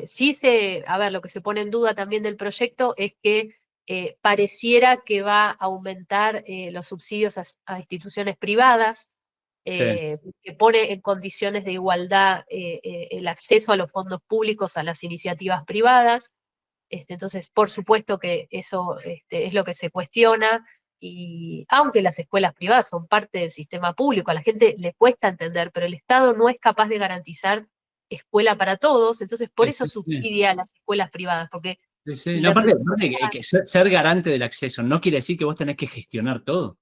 Sí a ver, lo que se pone en duda también del proyecto es que pareciera que va a aumentar los subsidios a instituciones privadas, que pone en condiciones de igualdad el acceso a los fondos públicos a las iniciativas privadas. Entonces, por supuesto que eso es lo que se cuestiona, Y aunque las escuelas privadas son parte del sistema público, a la gente le cuesta entender, pero el Estado no es capaz de garantizar escuela para todos, entonces por eso subsidia a las escuelas privadas, porque... No, aparte que ser garante del acceso no quiere decir que vos tenés que gestionar todo.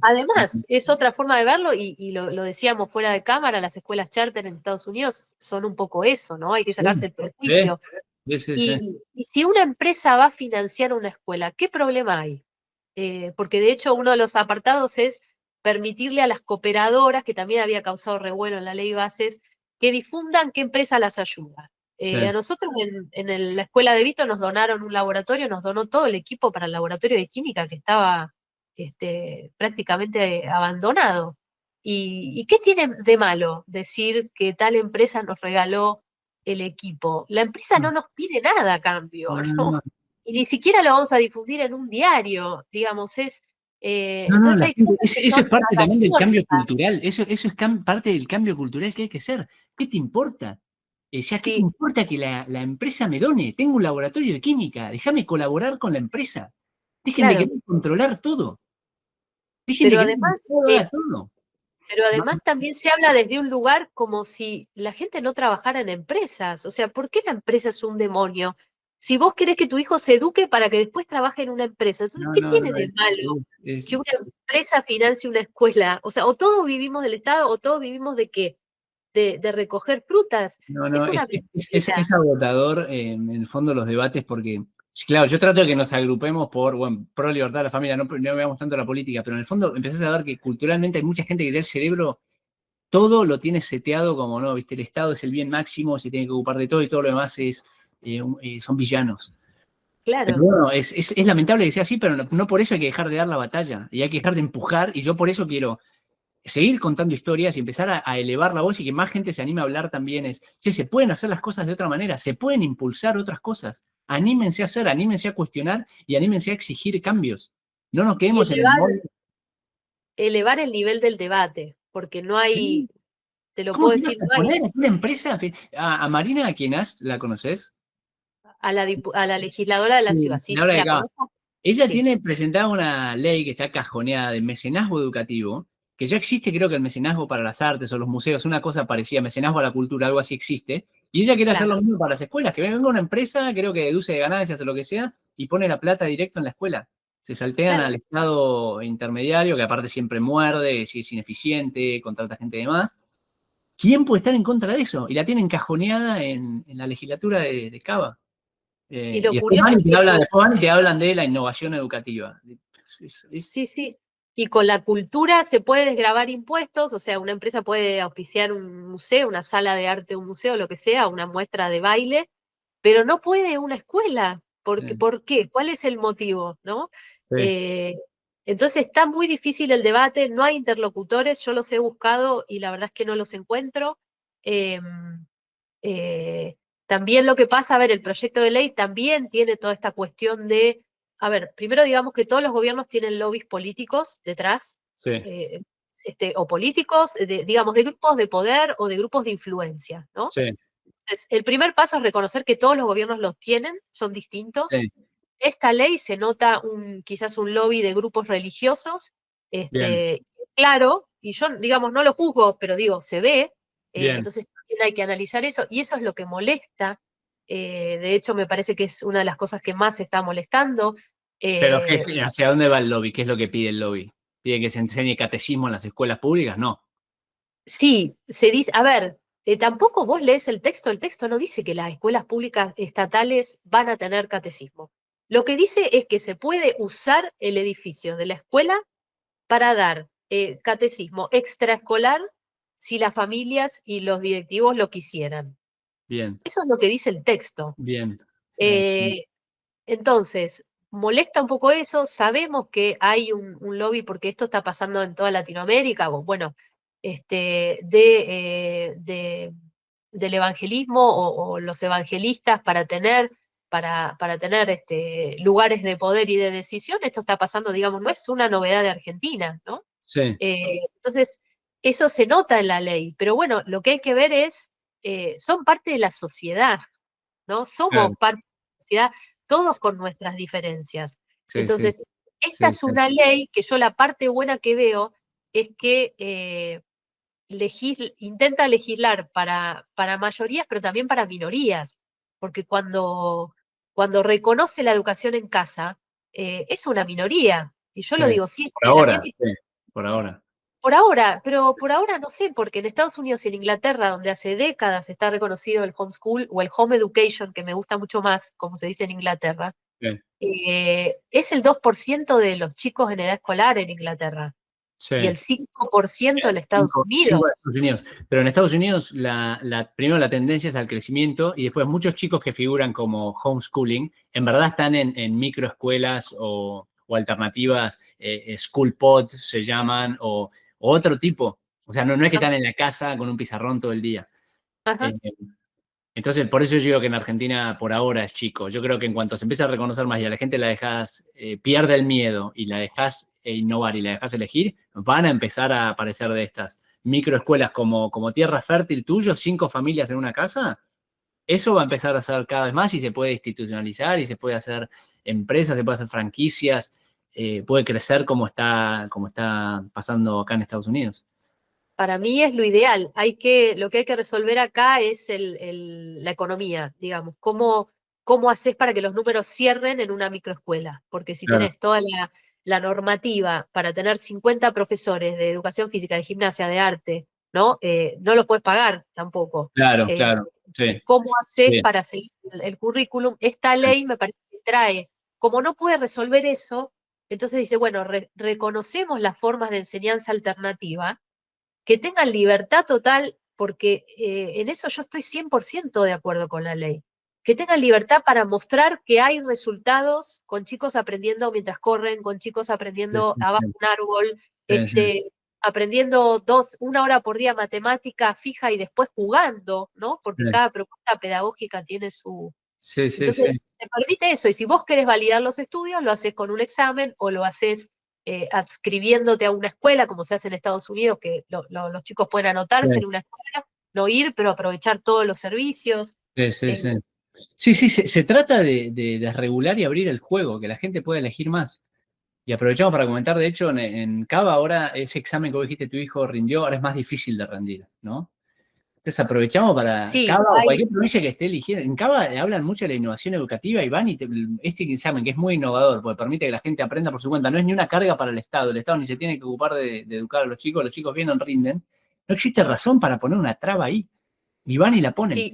Además, es otra forma de verlo, y lo decíamos fuera de cámara, las escuelas charter en Estados Unidos son un poco eso, ¿no? Hay que sacarse el prejuicio. Y si una empresa va a financiar una escuela, ¿qué problema hay? Porque de hecho uno de los apartados es permitirle a las cooperadoras, que también había causado revuelo en la ley Bases, que difundan qué empresa las ayuda. A nosotros en la escuela de Vito nos donaron un laboratorio, nos donó todo el equipo para el laboratorio de química que estaba prácticamente abandonado. ¿Y qué tiene de malo decir que tal empresa nos regaló el equipo? La empresa no nos pide nada a cambio, ¿no? Y ni siquiera lo vamos a difundir en un diario, digamos, entonces hay cosas eso es parte también del cambio cultural, eso es parte del cambio cultural que hay que hacer. ¿Qué te importa? ¿Qué te importa que la empresa me done? Tengo un laboratorio de química, déjame colaborar con la empresa. Dejen de querer controlar todo. Pero además también se habla desde un lugar como si la gente no trabajara en empresas. O sea, ¿por qué la empresa es un demonio? Si vos querés que tu hijo se eduque para que después trabaje en una empresa, entonces, ¿qué tiene de malo que una empresa financie una escuela? O sea, o todos vivimos del Estado, o todos vivimos ¿de qué? De recoger frutas. Es agotador en el fondo los debates porque, claro, yo trato de que nos agrupemos pro libertad de la familia, no veamos tanto la política, pero en el fondo empezás a ver que culturalmente hay mucha gente que ya el cerebro todo lo tiene seteado como, no, viste, el Estado es el bien máximo, se tiene que ocupar de todo y todo lo demás son villanos. Claro. Pero bueno, es lamentable que sea así, pero no por eso hay que dejar de dar la batalla, y hay que dejar de empujar, y yo por eso quiero seguir contando historias y empezar a elevar la voz y que más gente se anime a hablar también. Se pueden hacer las cosas de otra manera, se pueden impulsar otras cosas. Anímense a hacer, anímense a cuestionar y anímense a exigir cambios. No nos quedemos en el molde. Elevar el nivel del debate, porque no hay, te lo puedo decir, no hay. Una empresa, a Marina Quienas, ¿la conoces? A la legisladora de la ciudad, sí, la conozco. Ella tiene presentada una ley que está cajoneada de mecenazgo educativo, que ya existe, creo que el mecenazgo para las artes o los museos, una cosa parecida, mecenazgo a la cultura, algo así existe, y ella quiere hacer lo mismo para las escuelas, que venga una empresa, creo que deduce de ganancias o lo que sea, y pone la plata directo en la escuela. Se saltean al Estado intermediario, que aparte siempre muerde, si es ineficiente, contrata gente de más. ¿Quién puede estar en contra de eso? Y la tienen cajoneada en la legislatura de Cava. Y lo curioso es que después te hablan de la innovación educativa. Sí. Y con la cultura se puede desgravar impuestos, o sea, una empresa puede auspiciar un museo, una sala de arte, un museo, lo que sea, una muestra de baile, pero no puede una escuela. ¿Por qué? ¿Cuál es el motivo? ¿No? Entonces está muy difícil el debate, no hay interlocutores, yo los he buscado y la verdad es que no los encuentro. También lo que pasa, a ver, el proyecto de ley también tiene toda esta cuestión de, a ver, primero digamos que todos los gobiernos tienen lobbies políticos detrás, o políticos, digamos, de grupos de poder o de grupos de influencia, ¿no? Entonces, el primer paso es reconocer que todos los gobiernos los tienen, son distintos. Esta ley se nota quizás un lobby de grupos religiosos, claro, y yo, digamos, no lo juzgo, pero digo, se ve, entonces también hay que analizar eso, y eso es lo que molesta. De hecho, me parece que es una de las cosas que más se está molestando. Pero ¿hacia dónde va el lobby? ¿Qué es lo que pide el lobby? ¿Pide que se enseñe catecismo en las escuelas públicas? No. Sí, se dice, a ver, tampoco vos lees el texto no dice que las escuelas públicas estatales van a tener catecismo. Lo que dice es que se puede usar el edificio de la escuela para dar catecismo extraescolar si las familias y los directivos lo quisieran. Bien. Eso es lo que dice el texto. Bien. Entonces, molesta un poco eso, sabemos que hay un lobby, porque esto está pasando en toda Latinoamérica, bueno, del evangelismo o los evangelistas para tener lugares de poder y de decisión. Esto está pasando, digamos, no es una novedad de Argentina, ¿no? Sí. Entonces, eso se nota en la ley, pero bueno, lo que hay que ver es, son parte de la sociedad, ¿no? Somos parte de la sociedad, todos con nuestras diferencias. Entonces, esta es una ley que yo la parte buena que veo es que intenta legislar para mayorías, pero también para minorías, porque cuando reconoce la educación en casa, es una minoría, y yo lo digo siempre. Por ahora, por ahora. Pero por ahora no sé, porque en Estados Unidos y en Inglaterra, donde hace décadas está reconocido el homeschool o el home education, que me gusta mucho más, como se dice en Inglaterra, es el 2% de los chicos en edad escolar en Inglaterra. Sí. Y el 5% en Estados Unidos. Pero en Estados Unidos, primero la tendencia es al crecimiento y después muchos chicos que figuran como homeschooling, en verdad están en microescuelas o alternativas, school pod se llaman, o otro tipo. O sea, no es que están en la casa con un pizarrón todo el día. Entonces, por eso yo digo que en Argentina por ahora es chico. Yo creo que en cuanto se empieza a reconocer más y a la gente la dejas, pierde el miedo y la dejas innovar y la dejas elegir, van a empezar a aparecer de estas microescuelas como tierra fértil tuyo, 5 familias en una casa. Eso va a empezar a ser cada vez más y se puede institucionalizar y se puede hacer empresas, se puede hacer franquicias, puede crecer como está pasando acá en Estados Unidos. Para mí es lo ideal. Lo que hay que resolver acá es la economía, digamos. ¿Cómo haces para que los números cierren en una microescuela? Porque si tenés toda la normativa para tener 50 profesores de educación física, de gimnasia, de arte, ¿no? No lo puedes pagar tampoco. Claro. Sí. ¿Cómo haces para seguir el currículum? Esta ley me parece que trae, como no puede resolver eso, entonces dice, bueno, reconocemos las formas de enseñanza alternativa, que tengan libertad total, porque en eso yo estoy 100% de acuerdo con la ley. Que tengan libertad para mostrar que hay resultados con chicos aprendiendo mientras corren, con chicos aprendiendo abajo un árbol, aprendiendo 1 hora por día matemática fija y después jugando, ¿no? Porque cada propuesta pedagógica tiene su... Entonces, se permite eso, y si vos querés validar los estudios, lo haces con un examen o lo haces adscribiendo a una escuela, como se hace en Estados Unidos, que los chicos pueden anotarse en una escuela, no ir, pero aprovechar todos los servicios. Sí, se trata de regular y abrir el juego, que la gente pueda elegir más. Y aprovechamos para comentar, de hecho, en Cava ahora ese examen que vos dijiste tu hijo rindió, ahora es más difícil de rendir, ¿no? Entonces aprovechamos para Cava o cualquier provincia que esté eligiendo. En Cava hablan mucho de la innovación educativa y van este examen que es muy innovador, porque permite que la gente aprenda por su cuenta, no es ni una carga para el Estado ni se tiene que ocupar de educar a los chicos vienen, rinden. No existe razón para poner una traba ahí. Y van y la ponen. Sí,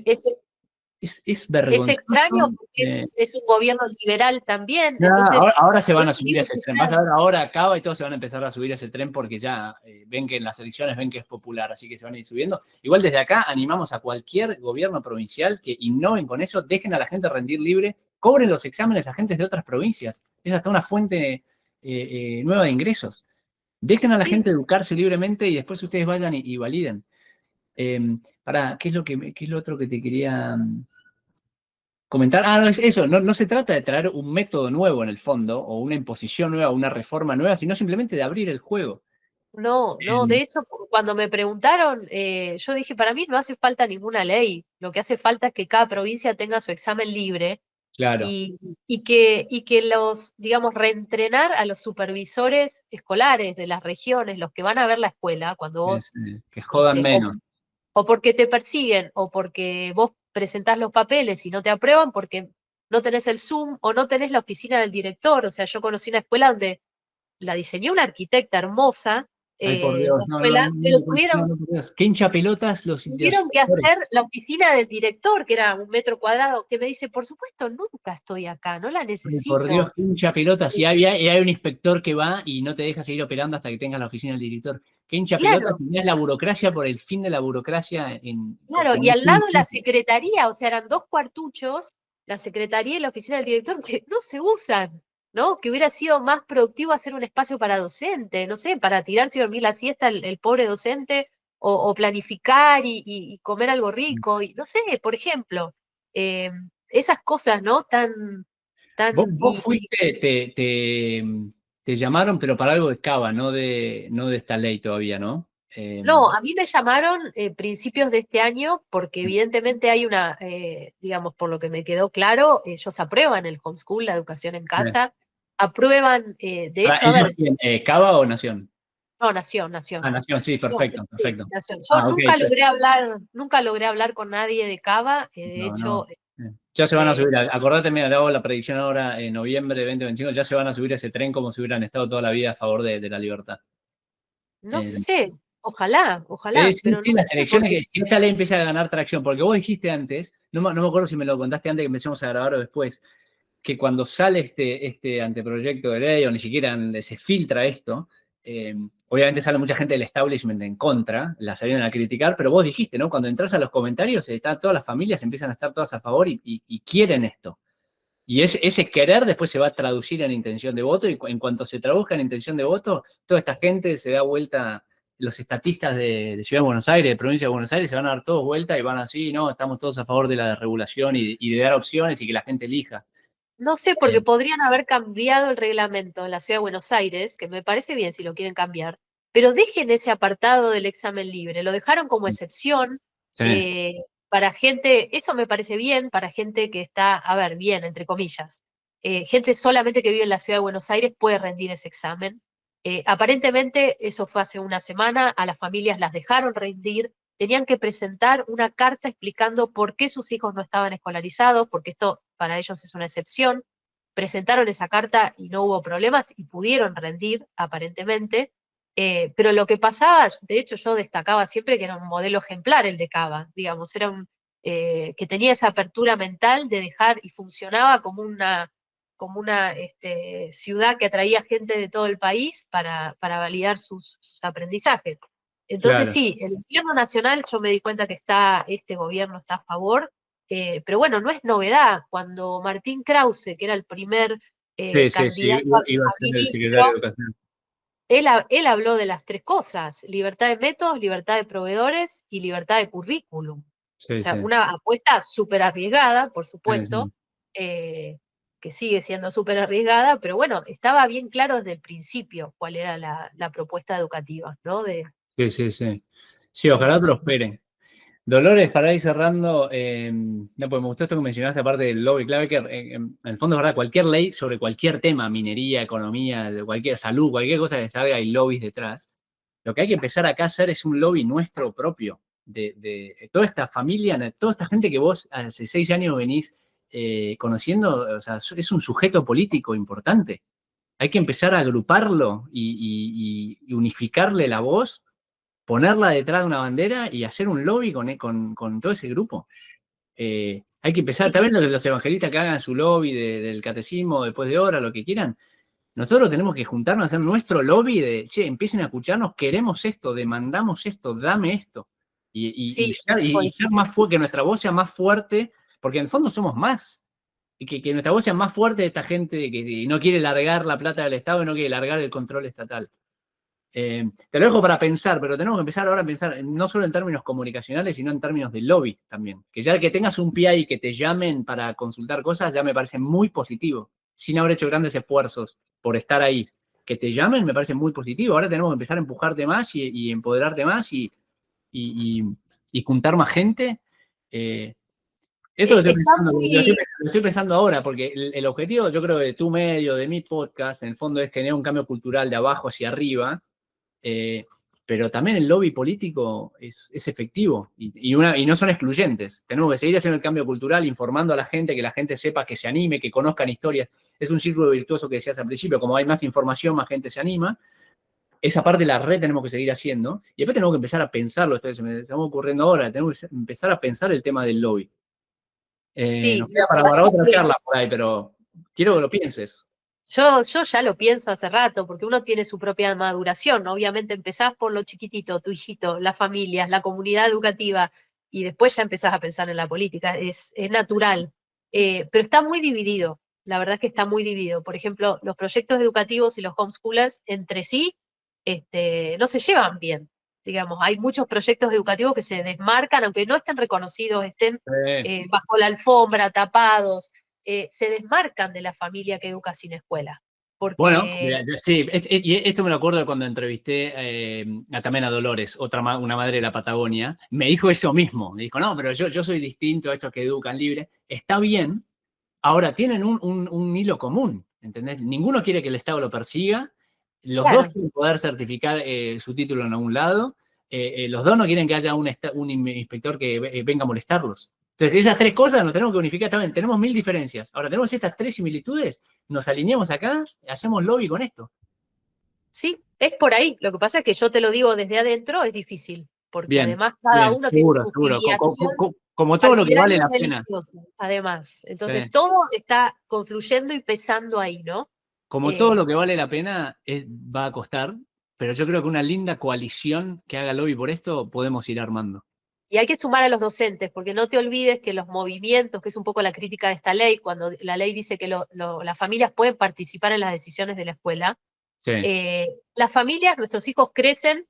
es vergonzoso. Es extraño porque es un gobierno liberal también. No, entonces, ahora se van a subir a ese tren. Vas a ver, ahora acaba y todos se van a empezar a subir a ese tren porque ya ven que en las elecciones ven que es popular, así que se van a ir subiendo. Igual desde acá animamos a cualquier gobierno provincial que innoven con eso, dejen a la gente rendir libre, cobren los exámenes a agentes de otras provincias. Es hasta una fuente nueva de ingresos. Dejen a la gente educarse libremente y después ustedes vayan y validen. ¿Qué es lo otro que te quería comentar? No es eso, no se trata de traer un método nuevo en el fondo, o una imposición nueva, una reforma nueva, sino simplemente de abrir el juego. No, de hecho, cuando me preguntaron, yo dije, para mí no hace falta ninguna ley, lo que hace falta es que cada provincia tenga su examen libre. Claro. Y que los, digamos, reentrenar a los supervisores escolares de las regiones, los que van a ver la escuela, cuando vos... que jodan menos. O porque te persiguen, o porque vos presentás los papeles y no te aprueban porque no tenés el Zoom o no tenés la oficina del director. O sea, yo conocí una escuela donde la diseñó una arquitecta hermosa, por Dios, pero tuvieron... ¿Qué hinchapelotas tuvieron que hacer la oficina del director, que era 1 metro cuadrado, que me dice, por supuesto, nunca estoy acá, no la necesito. Por Dios, qué hinchapelotas. Y hay un inspector que va y no te deja seguir operando hasta que tengas la oficina del director. Qué hinchapelotas, tenías la burocracia por el fin de la burocracia. Claro, y al lado la secretaría, o sea, eran 2 cuartuchos, la secretaría y la oficina del director, que no se usan. ¿No? Que hubiera sido más productivo hacer un espacio para docente, no sé, para tirarse y dormir la siesta el pobre docente, o planificar y comer algo rico, y no sé, por ejemplo, esas cosas, ¿no? Tan vos fuiste, te llamaron, pero para algo de Cava, no de esta ley todavía, ¿no? No, a mí me llamaron principios de este año porque evidentemente hay una, digamos, por lo que me quedó claro, ellos aprueban el homeschool, la educación en casa, aprueban, de hecho, a ver, ¿Cava o Nación? no, Nación. Ah, Nación, sí, perfecto, Sí, perfecto. Nación. Yo Ok, nunca logré hablar con nadie de Cava, de hecho... Ya se van a subir, acordate, mira, le hago la predicción ahora en noviembre de 2021, ya se van a subir a ese tren como si hubieran estado toda la vida a favor de la libertad. No sé, ojalá, Sí, pero sí, no las sé, elecciones, porque que esta ley empiece a ganar tracción, porque vos dijiste antes, no me acuerdo si me lo contaste antes que empecemos a grabar o después, que cuando sale este anteproyecto de ley o ni siquiera se filtra esto, obviamente sale mucha gente del establishment en contra, la salieron a criticar, pero vos dijiste, ¿no? Cuando entras a los comentarios, todas las familias empiezan a estar todas a favor y quieren esto. Y ese querer después se va a traducir en intención de voto, y en cuanto se traduzca en intención de voto, toda esta gente se da vuelta, los estatistas de Ciudad de Buenos Aires, de Provincia de Buenos Aires, se van a dar todos vuelta y van así, no, estamos todos a favor de la regulación y de dar opciones y que la gente elija. no sé, porque podrían haber cambiado el reglamento en la Ciudad de Buenos Aires, que me parece bien si lo quieren cambiar, pero dejen ese apartado del examen libre, lo dejaron como excepción. Sí. Para gente, eso me parece bien, para gente que está, a ver, bien, entre comillas. Gente solamente que vive en la Ciudad de Buenos Aires puede rendir ese examen. Aparentemente, eso fue hace una semana, a las familias las dejaron rendir, tenían que presentar una carta explicando por qué sus hijos no estaban escolarizados, porque esto para ellos es una excepción. Presentaron esa carta y no hubo problemas y pudieron rendir, aparentemente. Pero lo que pasaba, de hecho yo destacaba siempre que era un modelo ejemplar el de Cava, digamos, era que tenía esa apertura mental de dejar y funcionaba como una ciudad que atraía gente de todo el país para validar sus aprendizajes. Entonces Claro. sí, el gobierno nacional, yo me di cuenta que este gobierno está a favor, pero bueno, no es novedad. Cuando Martín Krause, que era el primer candidato iba a a ser el ministro, secretario de Educación. él habló de las tres cosas: libertad de métodos, libertad de proveedores y libertad de currículum. Sí, O sea, sí. una apuesta súper arriesgada, por Sí, supuesto, sí. que sigue siendo súper arriesgada, pero bueno, estaba bien claro desde el principio cuál era la propuesta educativa, ¿no? Sí. Sí, ojalá prospere. Dolores, para ir cerrando, no, pues me gustó esto que mencionaste, aparte del lobby clave, que en el fondo es verdad, cualquier ley sobre cualquier tema, minería, economía, cualquier salud, cualquier cosa que salga, hay lobbies detrás. Lo que hay que empezar acá a hacer es un lobby nuestro propio, de toda esta familia, de toda esta gente que vos hace 6 años venís conociendo, o sea, es un sujeto político importante. Hay que empezar a agruparlo y unificarle la voz, ponerla detrás de una bandera y hacer un lobby con todo ese grupo. Hay que empezar, también los evangelistas que hagan su lobby del catecismo después de hora, lo que quieran. Nosotros tenemos que juntarnos a hacer nuestro lobby de, che, empiecen a escucharnos, queremos esto, demandamos esto, dame esto. Y ser más fuerte, que nuestra voz sea más fuerte, porque en el fondo somos más. Y que nuestra voz sea más fuerte de esta gente que no quiere largar la plata del Estado y no quiere largar el control estatal. Te lo dejo para pensar, pero tenemos que empezar ahora a pensar no solo en términos comunicacionales, sino en términos de lobby también. Que ya que tengas un PI y que te llamen para consultar cosas, ya me parece muy positivo, sin haber hecho grandes esfuerzos por estar ahí. Que te llamen me parece muy positivo. Ahora tenemos que empezar a empujarte más y empoderarte más y juntar más gente. Esto lo estoy pensando ahora, porque el objetivo, yo creo, de tu medio, de mi podcast, en el fondo es generar un cambio cultural de abajo hacia arriba, pero también el lobby político es efectivo y no son excluyentes. Tenemos que seguir haciendo el cambio cultural, informando a la gente, que la gente sepa, que se anime, que conozcan historias. Es un círculo virtuoso que decías al principio, como hay más información, más gente se anima. Esa parte de la red tenemos que seguir haciendo. Y después tenemos que empezar a pensarlo, esto se me está ocurriendo ahora, tenemos que empezar a pensar el tema del lobby. Nos queda para otra charla por ahí, pero quiero que lo pienses. Yo ya lo pienso hace rato, porque uno tiene su propia maduración. Obviamente empezás por lo chiquitito, tu hijito, las familias, la comunidad educativa, y después ya empezás a pensar en la política. Es natural. Pero está muy dividido. La verdad es que está muy dividido. Por ejemplo, los proyectos educativos y los homeschoolers entre sí no se llevan bien. Digamos, hay muchos proyectos educativos que se desmarcan, aunque no estén reconocidos, estén bajo la alfombra, tapados, se desmarcan de la familia que educa sin escuela. Porque... Bueno, sí, y esto me lo acuerdo cuando entrevisté también a Dolores, una madre de la Patagonia, me dijo eso mismo, me dijo, no, pero yo soy distinto a estos que educan libre, está bien, ahora tienen un hilo común, ¿entendés? Ninguno quiere que el Estado lo persiga, los Claro. dos quieren poder certificar su título en algún lado, los dos no quieren que haya un inspector que venga a molestarlos. Entonces, esas tres cosas nos tenemos que unificar también. Tenemos 1000 diferencias. Ahora, tenemos estas 3 similitudes, nos alineamos acá, hacemos lobby con esto. Sí, es por ahí. Lo que pasa es que yo te lo digo desde adentro, es difícil, porque Bien, además cada bien, uno seguro, tiene su seguro. filiación Como todo lo que vale la partidaria pena. religiosa, además. Entonces, Sí. todo está confluyendo y pesando ahí, ¿no? Como todo lo que vale la pena va a costar, pero yo creo que una linda coalición que haga lobby por esto podemos ir armando. Y hay que sumar a los docentes, porque no te olvides que los movimientos, que es un poco la crítica de esta ley, cuando la ley dice que las familias pueden participar en las decisiones de la escuela, Sí. Las familias, nuestros hijos crecen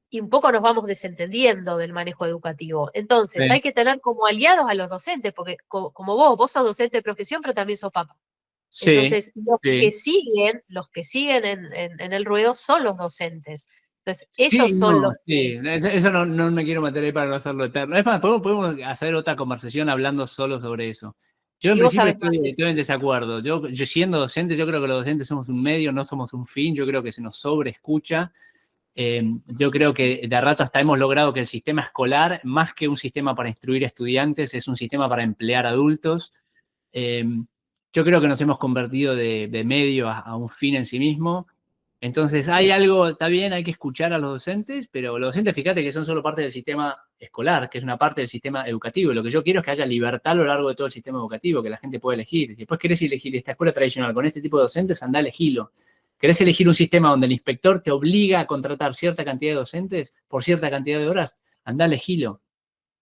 y un poco nos vamos desentendiendo del manejo educativo. Entonces, Sí. hay que tener como aliados a los docentes, porque como vos sos docente de profesión, pero también sos papá. Sí, Entonces, los sí. que siguen en el ruedo son los docentes. Entonces, Sí, ellos son no, los sí, eso no me quiero meter ahí para no hacerlo eterno. Es más, podemos hacer otra conversación hablando solo sobre eso. Yo en Y vos principio sabés más de estoy en desacuerdo. Yo siendo docente, yo creo que los docentes somos un medio, no somos un fin. Yo creo que se nos sobreescucha. Yo creo que de a rato hasta hemos logrado que el sistema escolar, más que un sistema para instruir estudiantes, es un sistema para emplear adultos. Yo creo que nos hemos convertido de medio a un fin en sí mismo. Entonces, hay algo, está bien, hay que escuchar a los docentes, pero los docentes, fíjate que son solo parte del sistema escolar, que es una parte del sistema educativo. Lo que yo quiero es que haya libertad a lo largo de todo el sistema educativo, que la gente pueda elegir. Si después querés elegir esta escuela tradicional con este tipo de docentes, andá a elegirlo. ¿Querés elegir un sistema donde el inspector te obliga a contratar cierta cantidad de docentes por cierta cantidad de horas? Andá a elegirlo.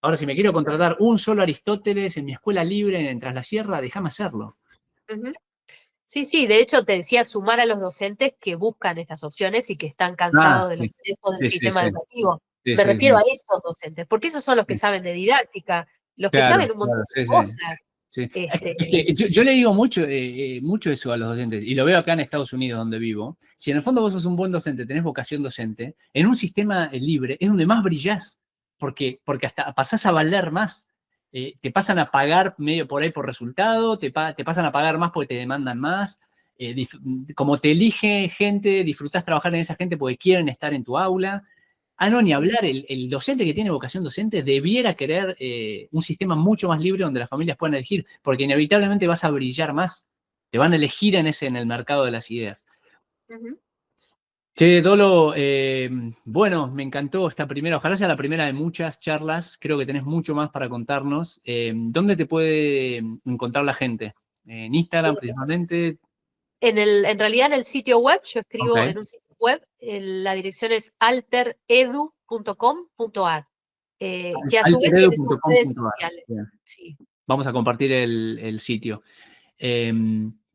Ahora, si me quiero contratar un solo Aristóteles en mi escuela libre en Tras la Sierra, déjame hacerlo. Ujú. Sí, de hecho te decía sumar a los docentes que buscan estas opciones y que están cansados de los manejos del sistema educativo. Me refiero a esos docentes, porque esos son los que saben de didáctica, los que saben un montón de cosas. Sí. Yo le digo mucho eso a los docentes, y lo veo acá en Estados Unidos, donde vivo. Si en el fondo vos sos un buen docente, tenés vocación docente, en un sistema libre es donde más brillás, porque hasta pasás a valer más. Te pasan a pagar medio por ahí por resultado, te pasan a pagar más porque te demandan más. Como te elige gente, disfrutás trabajar en esa gente porque quieren estar en tu aula. No, ni hablar, el docente que tiene vocación docente debiera querer un sistema mucho más libre donde las familias puedan elegir, porque inevitablemente vas a brillar más. Te van a elegir en el mercado de las ideas. Ujú. Che, Dolo, bueno, me encantó esta primera, ojalá sea la primera de muchas charlas, creo que tenés mucho más para contarnos. ¿Dónde te puede encontrar la gente? ¿En Instagram principalmente? En realidad en el sitio web, yo escribo Ok. en un sitio web, la dirección es alteredu.com.ar, que a su vez tiene sus redes sociales. Sí. Vamos a compartir el sitio.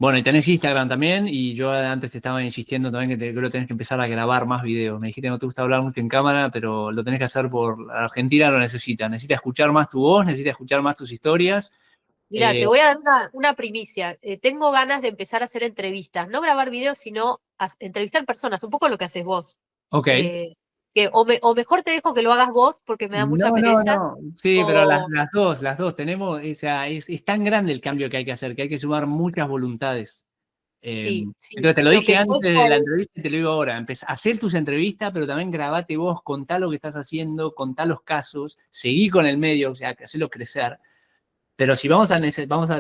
Bueno, y tenés Instagram también, y yo antes te estaba insistiendo también que creo que tenés que empezar a grabar más videos. Me dijiste que no te gusta hablar mucho en cámara, pero lo tenés que hacer por Argentina, lo necesita escuchar más tu voz, necesita escuchar más tus historias. Mirá, te voy a dar una primicia. Tengo ganas de empezar a hacer entrevistas, no grabar videos, sino entrevistar personas, un poco lo que haces vos. Ok. O mejor te dejo que lo hagas vos porque me da mucha pereza. No. Sí, pero las dos tenemos, o sea, es tan grande el cambio que hay que hacer, que hay que sumar muchas voluntades. Sí. Entonces te lo Lo dije que antes de cuesta la es- entrevista y te lo digo ahora. Hacer tus entrevistas, pero también grabate vos, contá lo que estás haciendo, contá los casos, seguí con el medio, o sea, hacerlo crecer. Pero si vamos a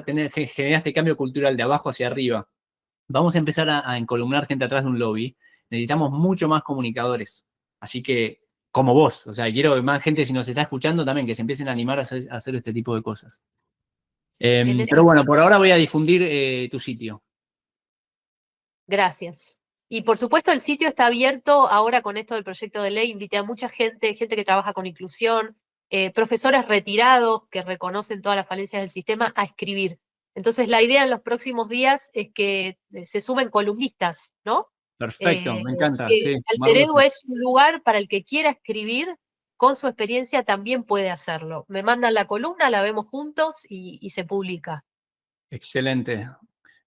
tener que generar este cambio cultural de abajo hacia arriba, vamos a empezar a encolumnar gente atrás de un lobby, necesitamos mucho más comunicadores. Así que, como vos, o sea, quiero que más gente, si nos está escuchando también, que se empiecen a animar a hacer este tipo de cosas. Pero bueno, por ahora voy a difundir tu sitio. Gracias. Y por supuesto el sitio está abierto ahora con esto del proyecto de ley. Invité a mucha gente que trabaja con inclusión, profesores retirados que reconocen todas las falencias del sistema a escribir. Entonces la idea en los próximos días es que se sumen columnistas, ¿no? Perfecto, me encanta. Que Sí, Alteredu es un lugar para el que quiera escribir con su experiencia también puede hacerlo. Me mandan la columna, la vemos juntos y se publica. Excelente.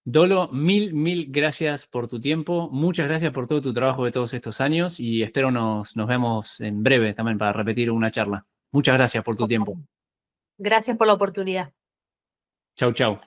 Dolo, mil gracias por tu tiempo. Muchas gracias por todo tu trabajo de todos estos años y espero nos vemos en breve también para repetir una charla. Muchas gracias por tu tiempo. Gracias por la oportunidad. Chau.